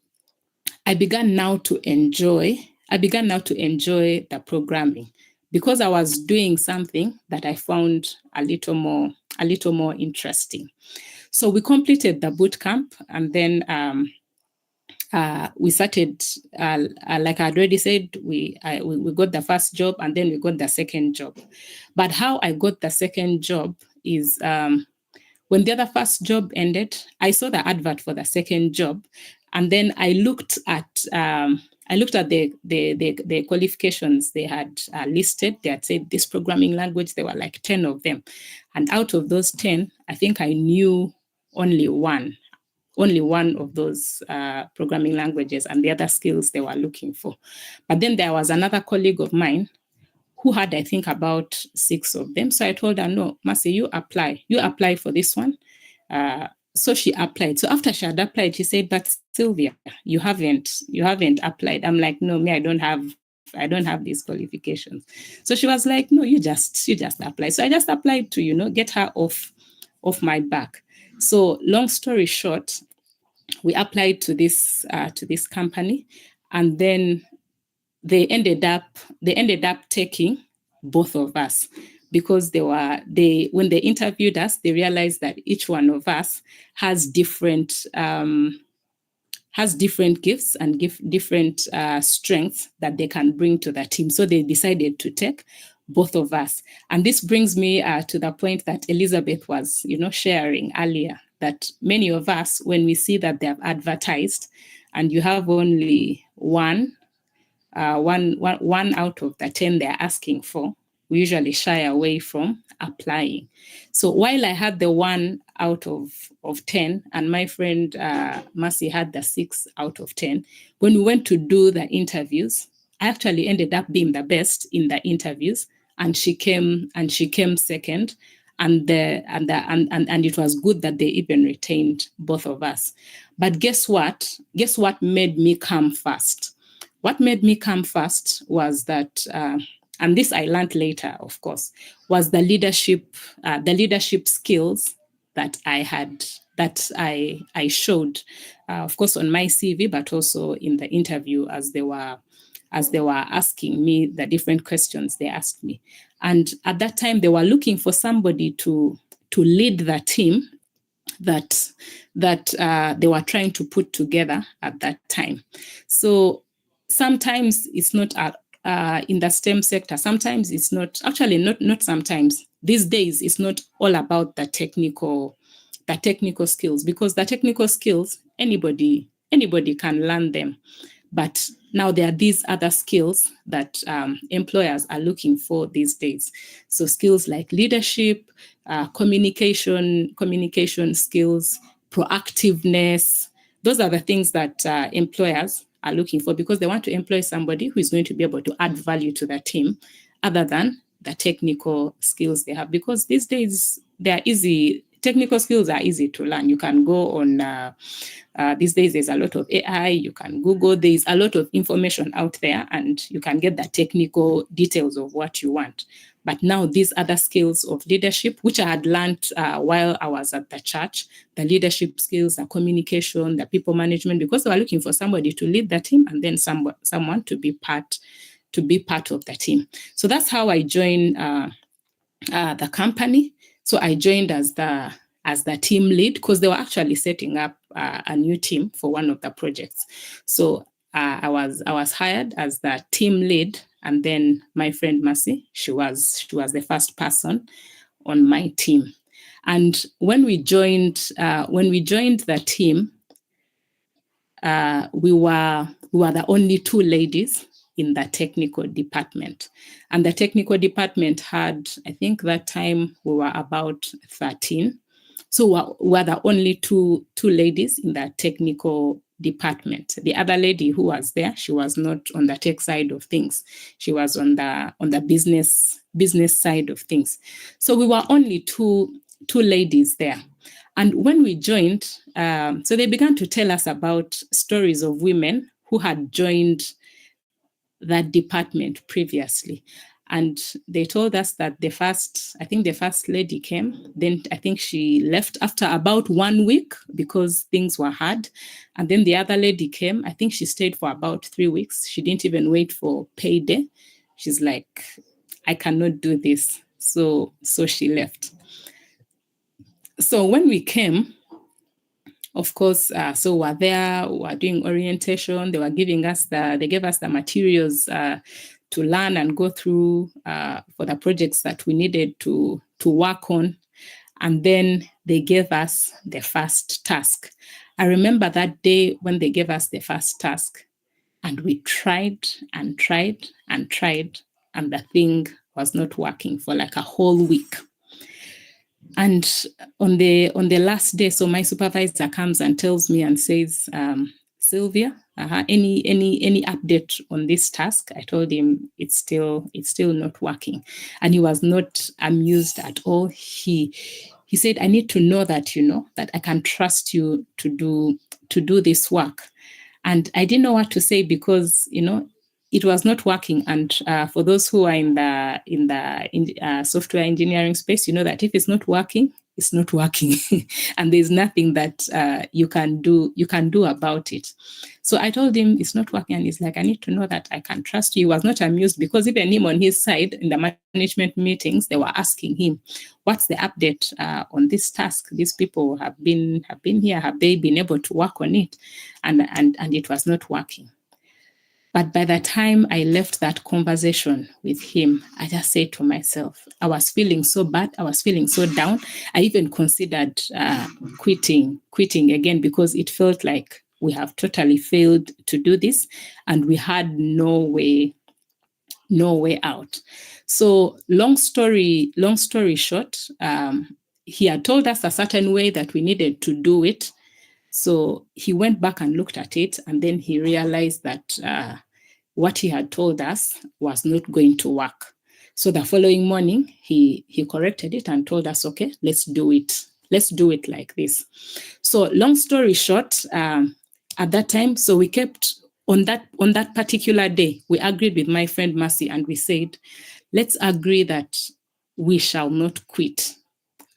I began now to enjoy the programming, because I was doing something that I found a little more interesting. So we completed the boot camp, and then we started, like I had already said, we got the first job, and then we got the second job. But how I got the second job is when the other first job ended, I saw the advert for the second job, and then I looked at the qualifications they had listed. They had said this programming language. There were like 10 of them, and out of those 10, I think I knew only one of those programming languages, and the other skills they were looking for. But then there was another colleague of mine who had, I think, about 6 of them. So I told her, no, Mercy, you apply for this one. So she applied. So after she had applied, she said, but Sylvia, you haven't applied. I'm like, no, I don't have these qualifications. So she was like, no, you just apply. So I just applied to, get her off my back. So long story short, we applied to this company, and then they ended up taking both of us, because when they interviewed us, they realized that each one of us has different gifts and different strengths that they can bring to the team. So they decided to take both of us. And this brings me to the point that Elizabeth was, sharing earlier, that many of us, when we see that they have advertised and you have only one out of the 10 they're asking for, we usually shy away from applying. So while I had the 1 out of 10, and my friend Mercy had the 6 out of 10, when we went to do the interviews, I actually ended up being the best in the interviews, and she came second. And it was good that they even retained both of us. But guess what? Guess what made me come first? What made me come first was that, and this I learned later, of course, was the leadership skills that I had, that I showed, of course, on my CV, but also in the interview as they were asking me the different questions they asked me. And at that time, they were looking for somebody to lead the team that they were trying to put together at that time. So sometimes it's not in the STEM sector. Sometimes it's not, actually not sometimes. These days, it's not all about the technical skills, because the technical skills, anybody can learn them. But now there are these other skills that employers are looking for these days. So skills like leadership, communication skills, proactiveness. Those are the things that employers are looking for, because they want to employ somebody who is going to be able to add value to their team other than the technical skills they have. Because these days, they are easy technical skills are easy to learn. You can go on, these days there's a lot of AI, you can Google, there's a lot of information out there, and you can get the technical details of what you want. But now these other skills of leadership, which I had learned while I was at the church, the leadership skills, the communication, the people management, because they were looking for somebody to lead the team and then someone to be part of the team. So that's how I joined the company. So I joined as the team lead, because they were actually setting up a new team for one of the projects. So I was hired as the team lead, and then my friend Mercy, she was the first person on my team. And when we joined the team, we were the only two ladies in the technical department. And the technical department had, I think that time we were about 13. So we were the only two ladies in the technical department. The other lady who was there, she was not on the tech side of things. She was on the business side of things. So we were only two ladies there. And when we joined, so they began to tell us about stories of women who had joined that department previously. And they told us that the first lady came, then I think she left after about 1 week because things were hard. And then the other lady came, I think she stayed for about 3 weeks. She didn't even wait for payday. She's like, I cannot do this. So she left. So when we came, of course, so we're there, we're doing orientation. They gave us the materials to learn and go through for the projects that we needed to work on. And then they gave us the first task. I remember that day when they gave us the first task, and we tried and tried and tried, and the thing was not working for like a whole week. And on the last day, so my supervisor comes and tells me and says, Sylvia, any update on this task? I told him it's still not working, and he was not amused at all. He said, I need to know that that I can trust you to do this work. And I didn't know what to say because it was not working. And for those who are in the software engineering space, that if it's not working, it's not working, and there's nothing that you can do about it. So I told him it's not working, and he's like, I need to know that I can trust you. He was not amused because even him on his side in the management meetings, they were asking him, what's the update on this task? These people have been here. Have they been able to work on it? And it was not working. But by the time I left that conversation with him, I just said to myself, I was feeling so bad. I was feeling so down. I even considered quitting again, because it felt like we have totally failed to do this and we had no way out. So long story short, he had told us a certain way that we needed to do it. So he went back and looked at it, and then he realized that what he had told us was not going to work. So the following morning, he corrected it and told us, okay, let's do it. Let's do it like this. So long story short, at that time, so we kept on that particular day, we agreed with my friend Mercy, and we said, let's agree that we shall not quit.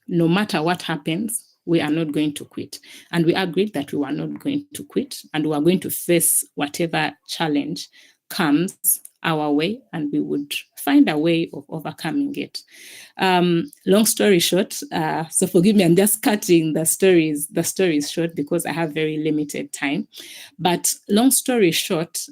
No matter what happens, we are not going to quit. And we agreed that we were not going to quit, and we are going to face whatever challenge comes our way, and we would find a way of overcoming it. Long story short, so forgive me, I'm just cutting the stories short because I have very limited time. But long story short,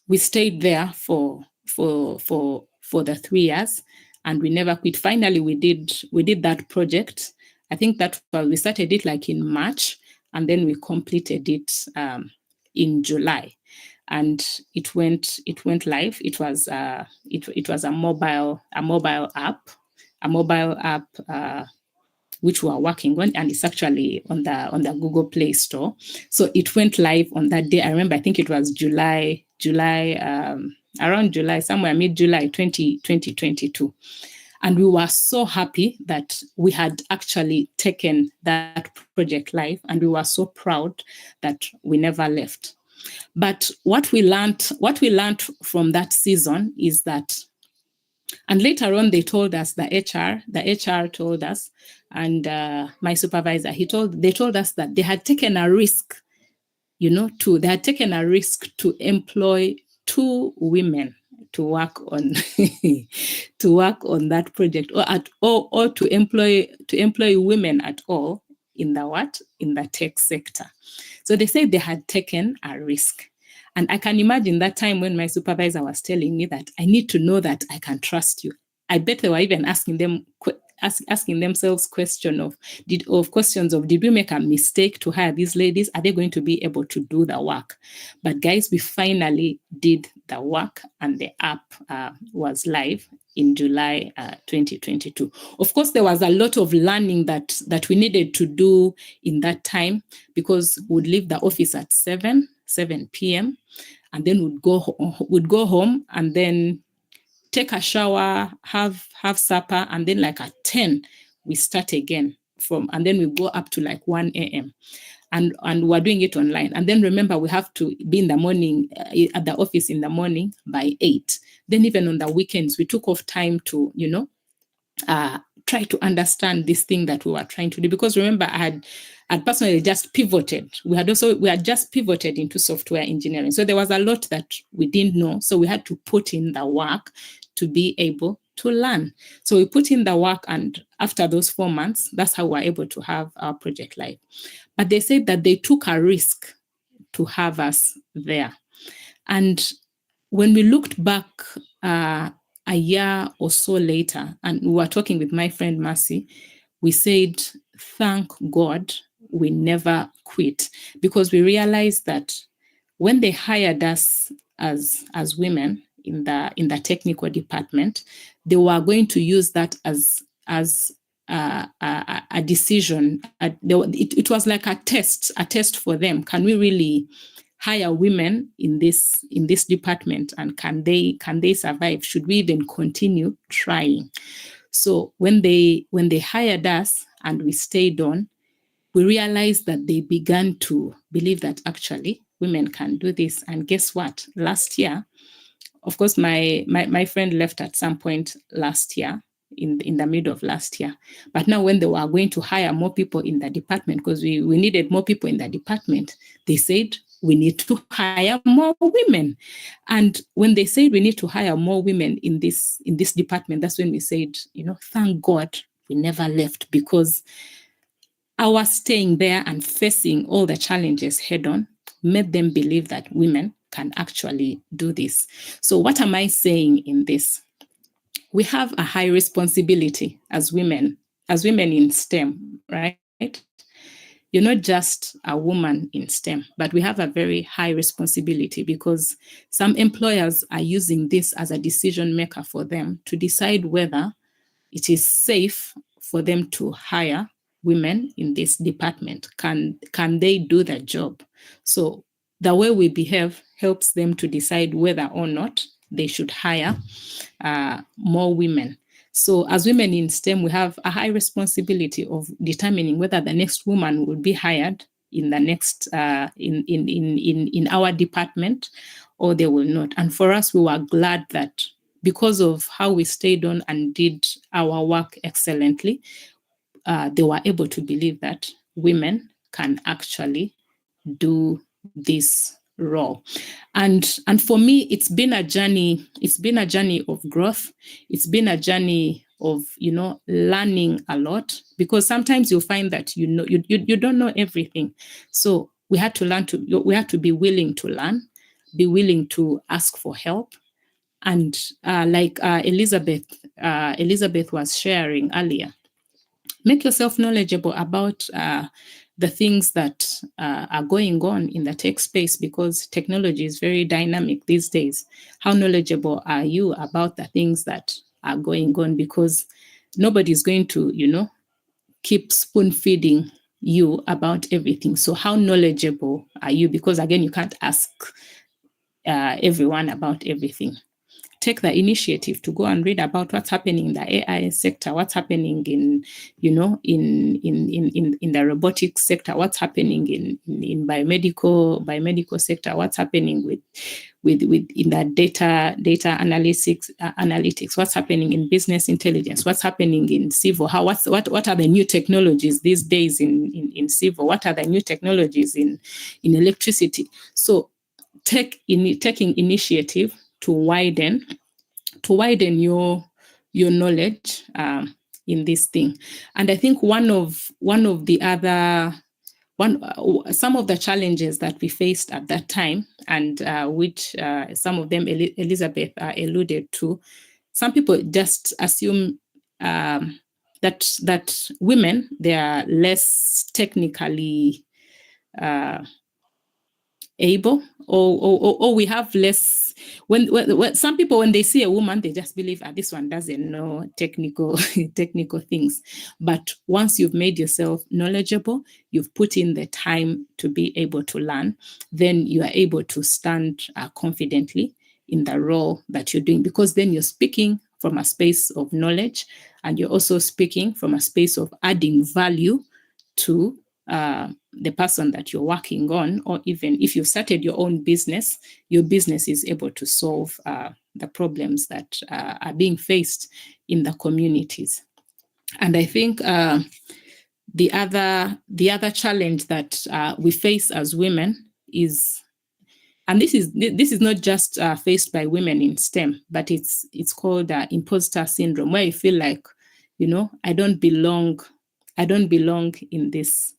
we stayed there for the 3 years, and we never quit. Finally, we did that project. I think that we started it like in March, and then we completed it in July, and it went live. It was a mobile app which we are working on, and it's actually on the Google Play Store. So it went live on that day. I remember, I think it was around July, somewhere mid-July 2022. And we were so happy that we had actually taken that project live, and we were so proud that we never left. But what we learned from that season is that, and later on they told us, the HR told us, and my supervisor, they told us that they had taken a risk, they had taken a risk to employ 2 women to work on that project, or to employ women at all in the tech sector. So they said they had taken a risk. And I can imagine that time when my supervisor was telling me that I need to know that I can trust you. I bet they were even asking themselves questions of did we make a mistake to hire these ladies? Are they going to be able to do the work? But guys, we finally did the work, and the app was live in July 2022. Of course, there was a lot of learning that we needed to do in that time, because we'd leave the office at 7 p.m. and then we'd go home and then take a shower, have supper, and then like at 10 we start again and then we go up to like 1 a.m. and we're doing it online. And then remember, we have to be in the morning at the office in the morning by 8. Then even on the weekends, we took off time to try to understand this thing that we were trying to do. Because remember, I had personally just pivoted. We had just pivoted into software engineering. So there was a lot that we didn't know. So we had to put in the work to be able to learn. So we put in the work, and after those 4 months, that's how we were able to have our project live. But they said that they took a risk to have us there. And when we looked back a year or so later, and we were talking with my friend Mercy, we said, thank God we never quit, because we realized that when they hired us as women in the technical department, they were going to use that as a decision. It was like a test for them. Can we really hire women in this department, and can they survive? Should we even continue trying? So when they hired us and we stayed on, we realized that they began to believe that actually women can do this. And guess what? Last year, of course, my friend left at some point last year, in the middle of last year. But now when they were going to hire more people in the department, because we needed more people in the department, they said, we need to hire more women. And when they said we need to hire more women in this department, that's when we said, thank God we never left, because our staying there and facing all the challenges head on made them believe that women can actually do this. So what am I saying in this? We have a high responsibility as women in STEM, right? You're not just a woman in STEM, but we have a very high responsibility, because some employers are using this as a decision maker for them to decide whether it is safe for them to hire women in this department. Can they do the job? So the way we behave helps them to decide whether or not they should hire more women. So as women in STEM, we have a high responsibility of determining whether the next woman will be hired in the next in our department, or they will not. And for us, we were glad that because of how we stayed on and did our work excellently, they were able to believe that women can actually do this role. And for me, it's been a journey. It's been a journey of growth. It's been a journey of learning a lot, because sometimes you'll find that you don't know everything. So we had to be willing to learn, be willing to ask for help. And like Elizabeth was sharing earlier, make yourself knowledgeable about the things that are going on in the tech space, because technology is very dynamic these days. How knowledgeable are you about the things that are going on? Because nobody's going to, keep spoon feeding you about everything. So how knowledgeable are you? Because again, you can't ask everyone about everything. take the initiative to go and read about what's happening in the AI sector, what's happening in, in the robotics sector, what's happening in biomedical sector, what's happening with in the data analytics, what's happening in business intelligence, what's happening in civil, what are the new technologies these days in civil, what are the new technologies in electricity. So taking initiative to widen your knowledge in this thing. And I think some of the challenges that we faced at that time, and which some of them Elizabeth alluded to, some people just assume that women, they are less technically able, or we have less. When some people, when they see a woman, they just believe this one doesn't know technical things. But once you've made yourself knowledgeable, you've put in the time to be able to learn, then you are able to stand confidently in the role that you're doing, because then you're speaking from a space of knowledge, and you're also speaking from a space of adding value to the person that you're working on. Or even if you've started your own business, your business is able to solve the problems that are being faced in the communities. And I think the other challenge that we face as women is, and this is not just faced by women in STEM, but it's called imposter syndrome, where you feel like, I don't belong in this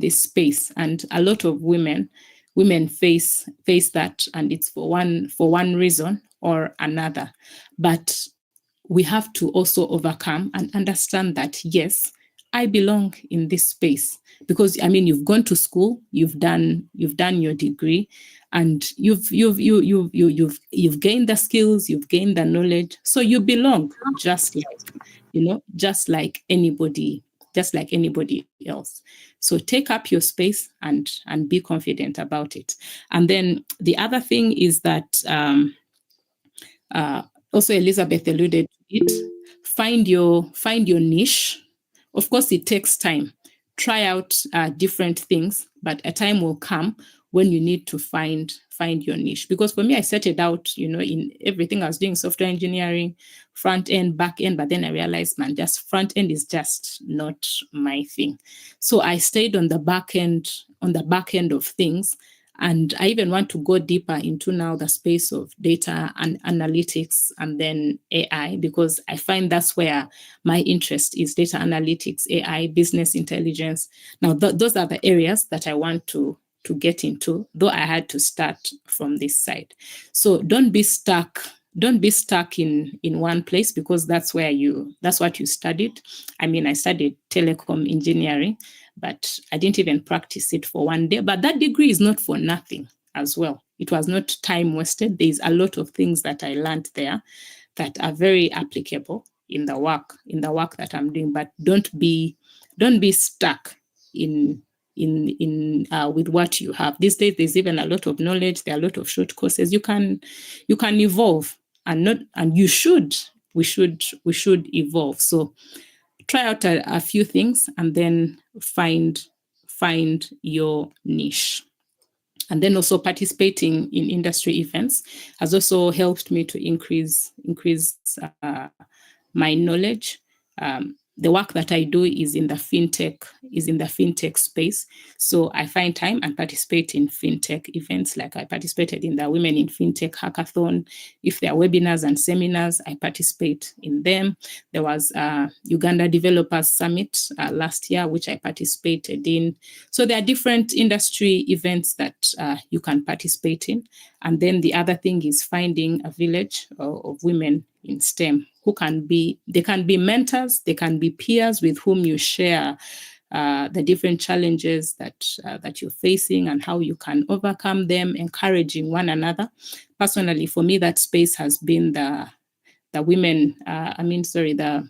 space. And a lot of women face that, and it's for one reason or another. But we have to also overcome and understand that, yes, I belong in this space, because you've gone to school, you've done your degree, and you've gained the skills, you've gained the knowledge, so you belong just like anybody else. So take up your space and be confident about it. And then the other thing is that also Elizabeth alluded to it, find your niche. Of course, it takes time. Try out different things, but a time will come when you need to find your niche. Because for me, I started out, in everything I was doing, software engineering, front end, back end, but then I realized, just front end is just not my thing. So I stayed on the back end of things. And I even want to go deeper into now the space of data and analytics, and then AI, because I find that's where my interest is: data analytics, AI, business intelligence. Now, those are the areas that I want to get into, though I had to start from this side. So don't be stuck in one place, because that's what you studied. I studied telecom engineering, but I didn't even practice it for one day. But that degree is not for nothing as well. It was not time wasted. There's a lot of things that I learned there that are very applicable in the work that I'm doing. But don't be stuck in with what you have. These days, there's even a lot of knowledge. There are a lot of short courses. You can evolve, and we should evolve. So try out a few things, and then find your niche. And then also participating in industry events has also helped me to increase my knowledge. The work that I do is in the fintech space. So I find time and participate in fintech events. Like I participated in the Women in Fintech Hackathon. If there are webinars and seminars, I participate in them. There was Uganda Developers Summit last year, which I participated in. So there are different industry events that you can participate in. And then the other thing is finding a village of women in STEM who can be mentors, they can be peers with whom you share the different challenges that you're facing and how you can overcome them, encouraging one another. Personally, for me, that space has been the women, the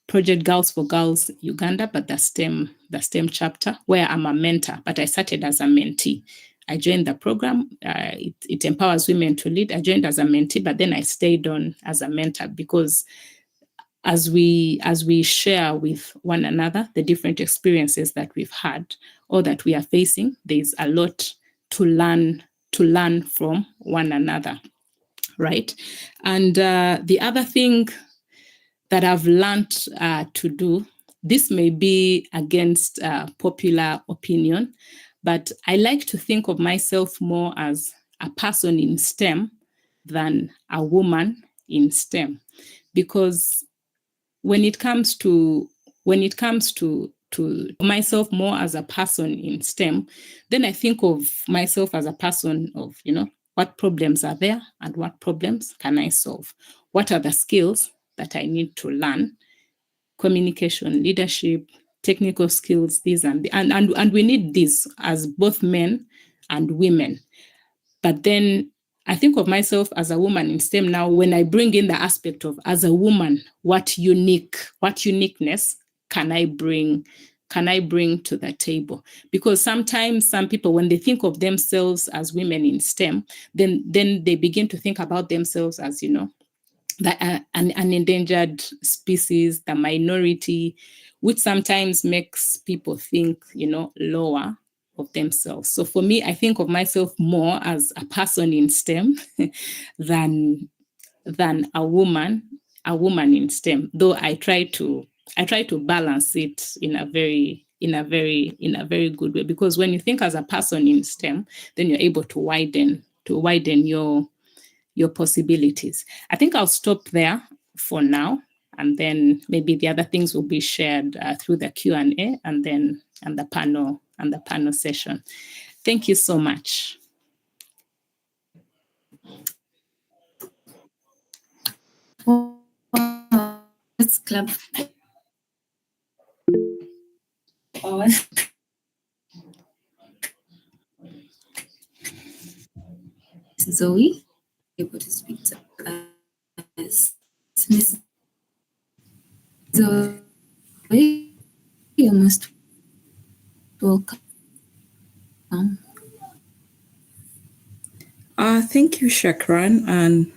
Project Girls for Girls Uganda, but the STEM chapter, where I'm a mentor, but I started as a mentee. joined the program. It empowers women to lead. I joined as a mentee, but then I stayed on as a mentor, because as we share with one another the different experiences that we've had or that we are facing, there's a lot to learn from one another, right? And the other thing that I've learned to do, this may be against popular opinion, but I like to think of myself more as a person in STEM than a woman in STEM, because when it comes to myself more as a person in STEM, then I think of myself as a person of, what problems are there and what problems can I solve? What are the skills that I need to learn? Communication, leadership, technical skills, these and we need these as both men and women. But then I think of myself as a woman in STEM now, when I bring in the aspect of, as a woman, what uniqueness can I bring to the table? Because sometimes some people, when they think of themselves as women in STEM, then they begin to think about themselves as, an endangered species, the minority, which sometimes makes people think, lower of themselves. So for me, I think of myself more as a person in STEM than a woman in STEM, though I try to balance it in a very good way, because when you think as a person in STEM, then you're able to widen your possibilities. I think I'll stop there for now, and then maybe the other things will be shared through the Q&A and the panel session. Thank you so much. Let's clap. Zoe, able to speak to us. Miss Zoe, you're most welcome. Thank you, Shakran, and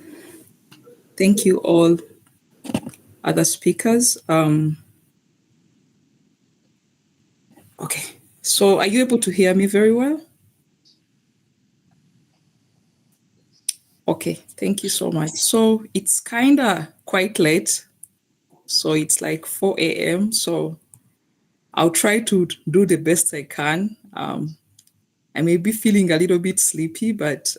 thank you all other speakers. Okay, so are you able to hear me very well? Okay, thank you so much. So it's kind of quite late. So it's like 4 a.m. So I'll try to do the best I can. I may be feeling a little bit sleepy, but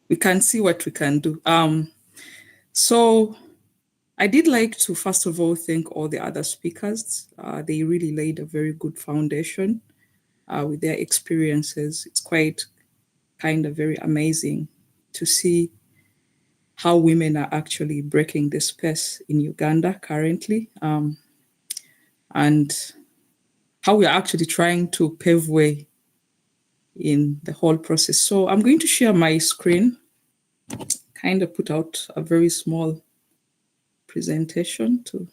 we can see what we can do. So I did like to, first of all, thank all the other speakers. They really laid a very good foundation with their experiences. It's quite kind of very amazing to see how women are actually breaking the space in Uganda currently, and how we are actually trying to pave way in the whole process. So I'm going to share my screen, kind of put out a very small presentation to.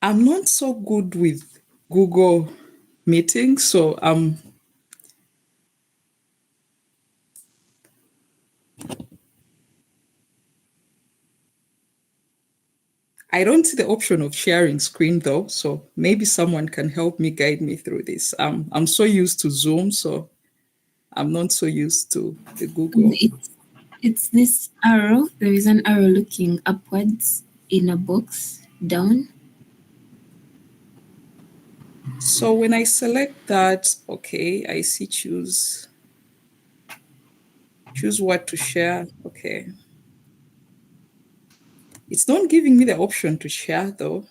I'm not so good with Google Meetings, so I don't see the option of sharing screen though, so maybe someone can help me guide me through this. I'm so used to Zoom, so I'm not so used to the Google. It's this arrow. There is an arrow looking upwards in a box down. So when I select that, okay, I see choose what to share. Okay. It's not giving me the option to share though.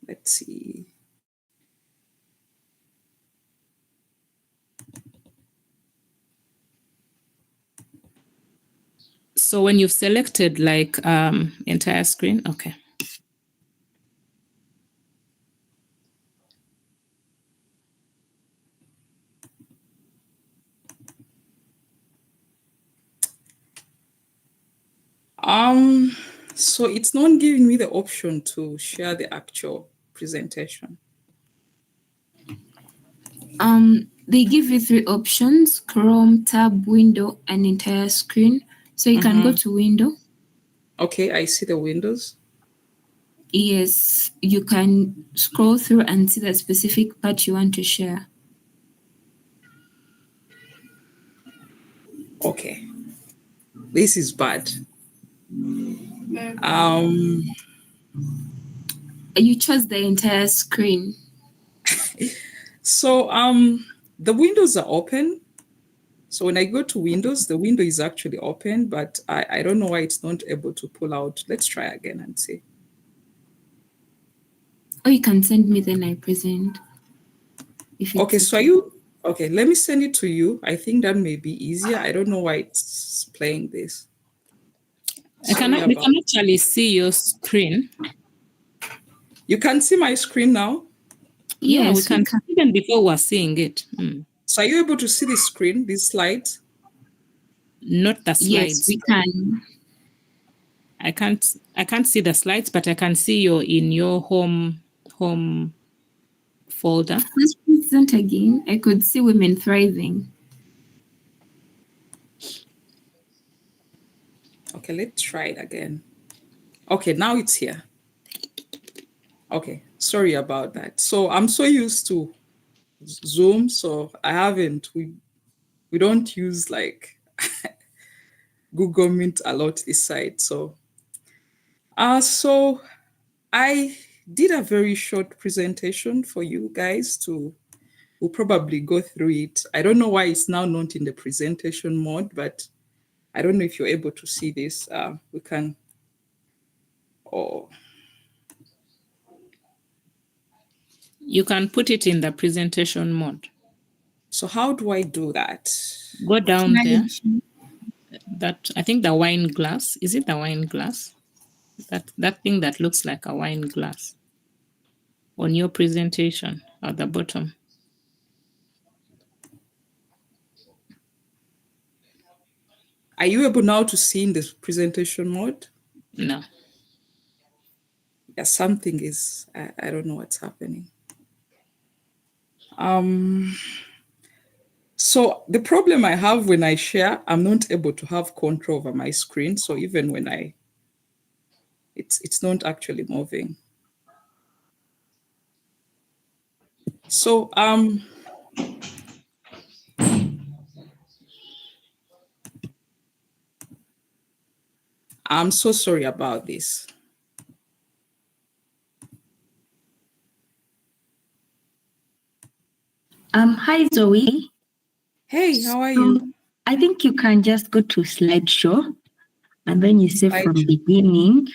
Let's see. So when you've selected like entire screen, okay. So it's not giving me the option to share the actual presentation. They give you 3 options: Chrome, tab, window, and entire screen. So you can go to window. Okay, I see the windows. Yes, you can scroll through and see the specific part you want to share. Okay, this is bad. You chose the entire screen. So the windows are open. So when I go to Windows, the window is actually open, but I don't know why it's not able to pull out. Let's try again and see. Or you can send me, then I present. If Okay, it's so okay, let me send it to you. I think that may be easier. I don't know why it's playing this. We can actually see your screen. You can see my screen now? Yeah, we can. Even before we're seeing it. So are you able to see the screen, these slides? Not the slides. Yes, we can. I can't see the slides, but I can see you in your home folder. Let's present again. I could see women thriving. Okay, let's try it again. Okay, now it's here. Okay, sorry about that. So I'm so used to Zoom, so we don't use like Google Meet a lot this side. So I did a very short presentation for you guys we'll probably go through it. I don't know why it's now not in the presentation mode, but I don't know if you're able to see this. We can, You can put it in the presentation mode. So how do I do that? Go down there. That, I think, the wine glass. Is it the wine glass? That thing that looks like a wine glass on your presentation at the bottom. Are you able now to see in the presentation mode? No. Yeah, something is, I don't know what's happening. So the problem I have when I share, I'm not able to have control over my screen. So even when it's not actually moving. So I'm so sorry about this. Hi, Zoe. Hey, how are you? I think you can just go to slideshow and then you say from beginning,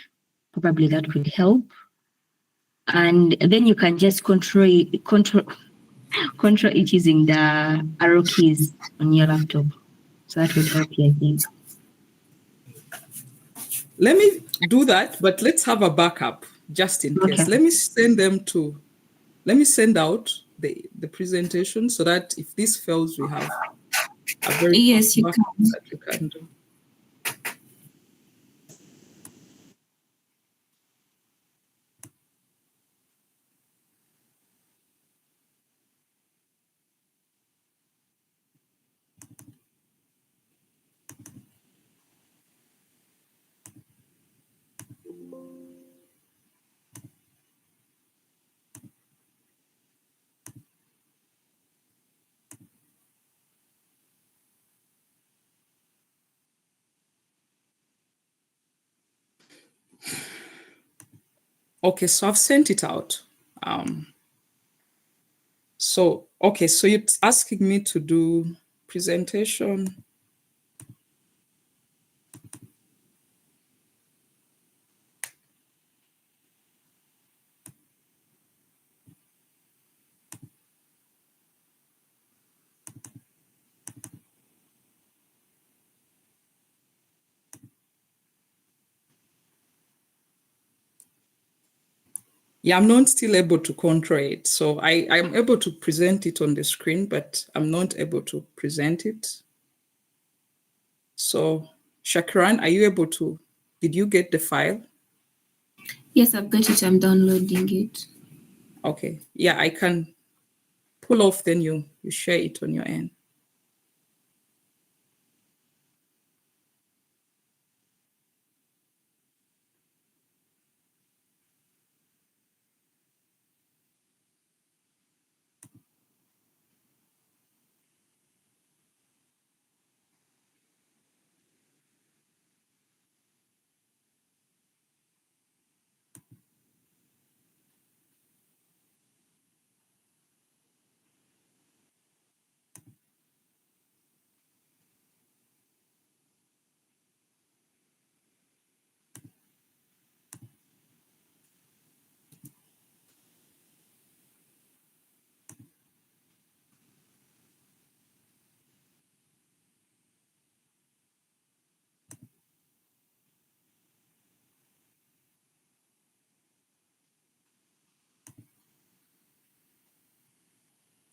probably that will help. And then you can just control it using the arrow keys on your laptop. So that will help you, I think. Let me do that, but let's have a backup just in case. Let me send out the presentation so that if this fails, we have a very fast backup that you can do. Okay, so I've sent it out. So you're asking me to do presentation. Yeah, I'm not still able to control it. So I'm able to present it on the screen, but I'm not able to present it. So Shakran, are you able to Did you get the file? Yes, I've got it. I'm downloading it. Okay. Yeah, I can pull off, then you share it on your end.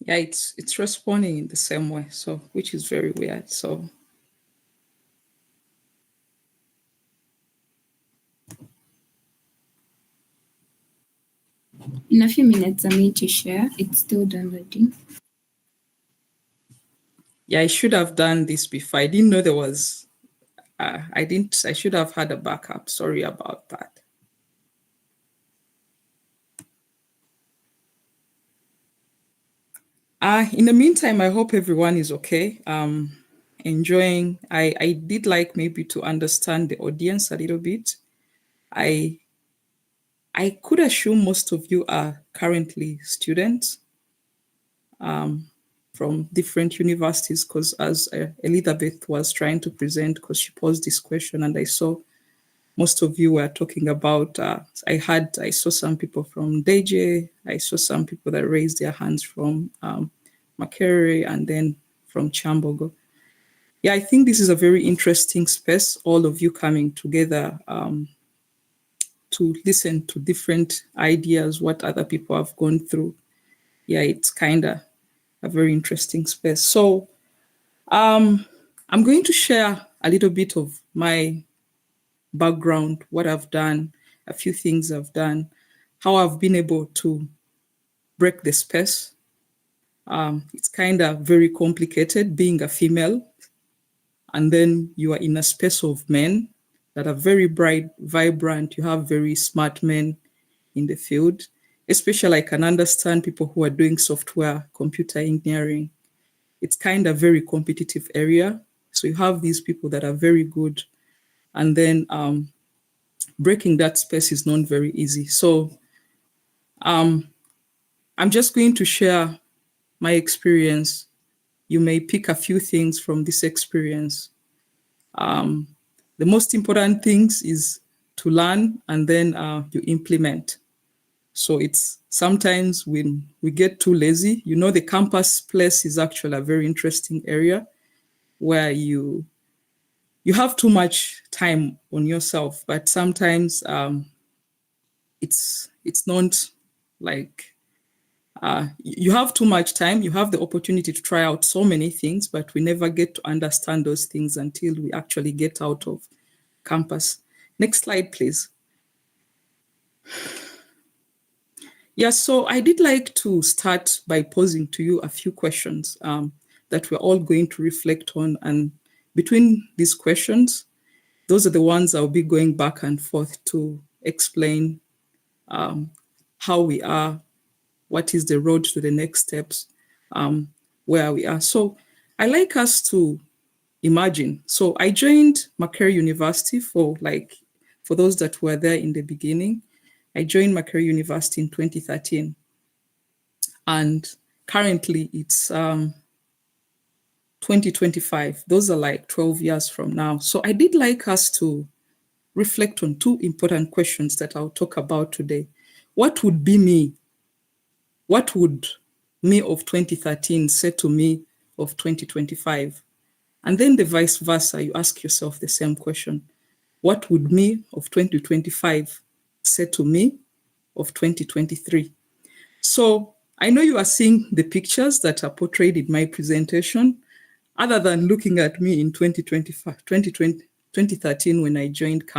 Yeah, it's responding in the same way, so which is very weird. So In a few minutes, I'm going to share. It's still downloading. yeah, I should have done this before. I didn't know there was. I should have had a backup. Sorry about that. In the meantime, I hope everyone is okay. Enjoying. I did like maybe to understand the audience a little bit. I could assume most of you are currently students from different universities, because as Elizabeth was trying to present, because she posed this question, and I saw most of you were talking about, I saw some people from Deje, I saw some people that raised their hands from Makerere, and then from Chambogo. Yeah, I think this is a very interesting space, all of you coming together to listen to different ideas, what other people have gone through. Yeah, it's kind of a very interesting space. So I'm going to share a little bit of my background, what I've done, a few things I've done, how I've been able to break the space. It's kind of very complicated being a female, and then you are in a space of men that are very bright, vibrant. You have very smart men in the field. Especially, I can understand people who are doing software, computer engineering. It's kind of very competitive area. So you have these people that are very good, and then breaking that space is not very easy. So I'm just going to share my experience. You may pick a few things from this experience. The most important things is to learn, and then you implement. So it's sometimes when we get too lazy, the campus place is actually a very interesting area where you have too much time on yourself, but sometimes it's not like you have too much time. You have the opportunity to try out so many things, but we never get to understand those things until we actually get out of campus. Next slide, please. Yeah, so I did like to start by posing to you a few questions that we're all going to reflect on. And between these questions, those are the ones I'll be going back and forth to explain how we are, what is the road to the next steps, where we are. So I like us to imagine. So I joined Makerere University for those that were there in the beginning. I joined Makerere University in 2013. And currently it's 2025. Those are like 12 years from now. So I did like us to reflect on two important questions that I'll talk about today. What would be me? What would me of 2013 say to me of 2025? And then the vice versa, you ask yourself the same question. What would me of 2025 say to me of 2023? So I know you are seeing the pictures that are portrayed in my presentation, other than looking at me in 2013 when I joined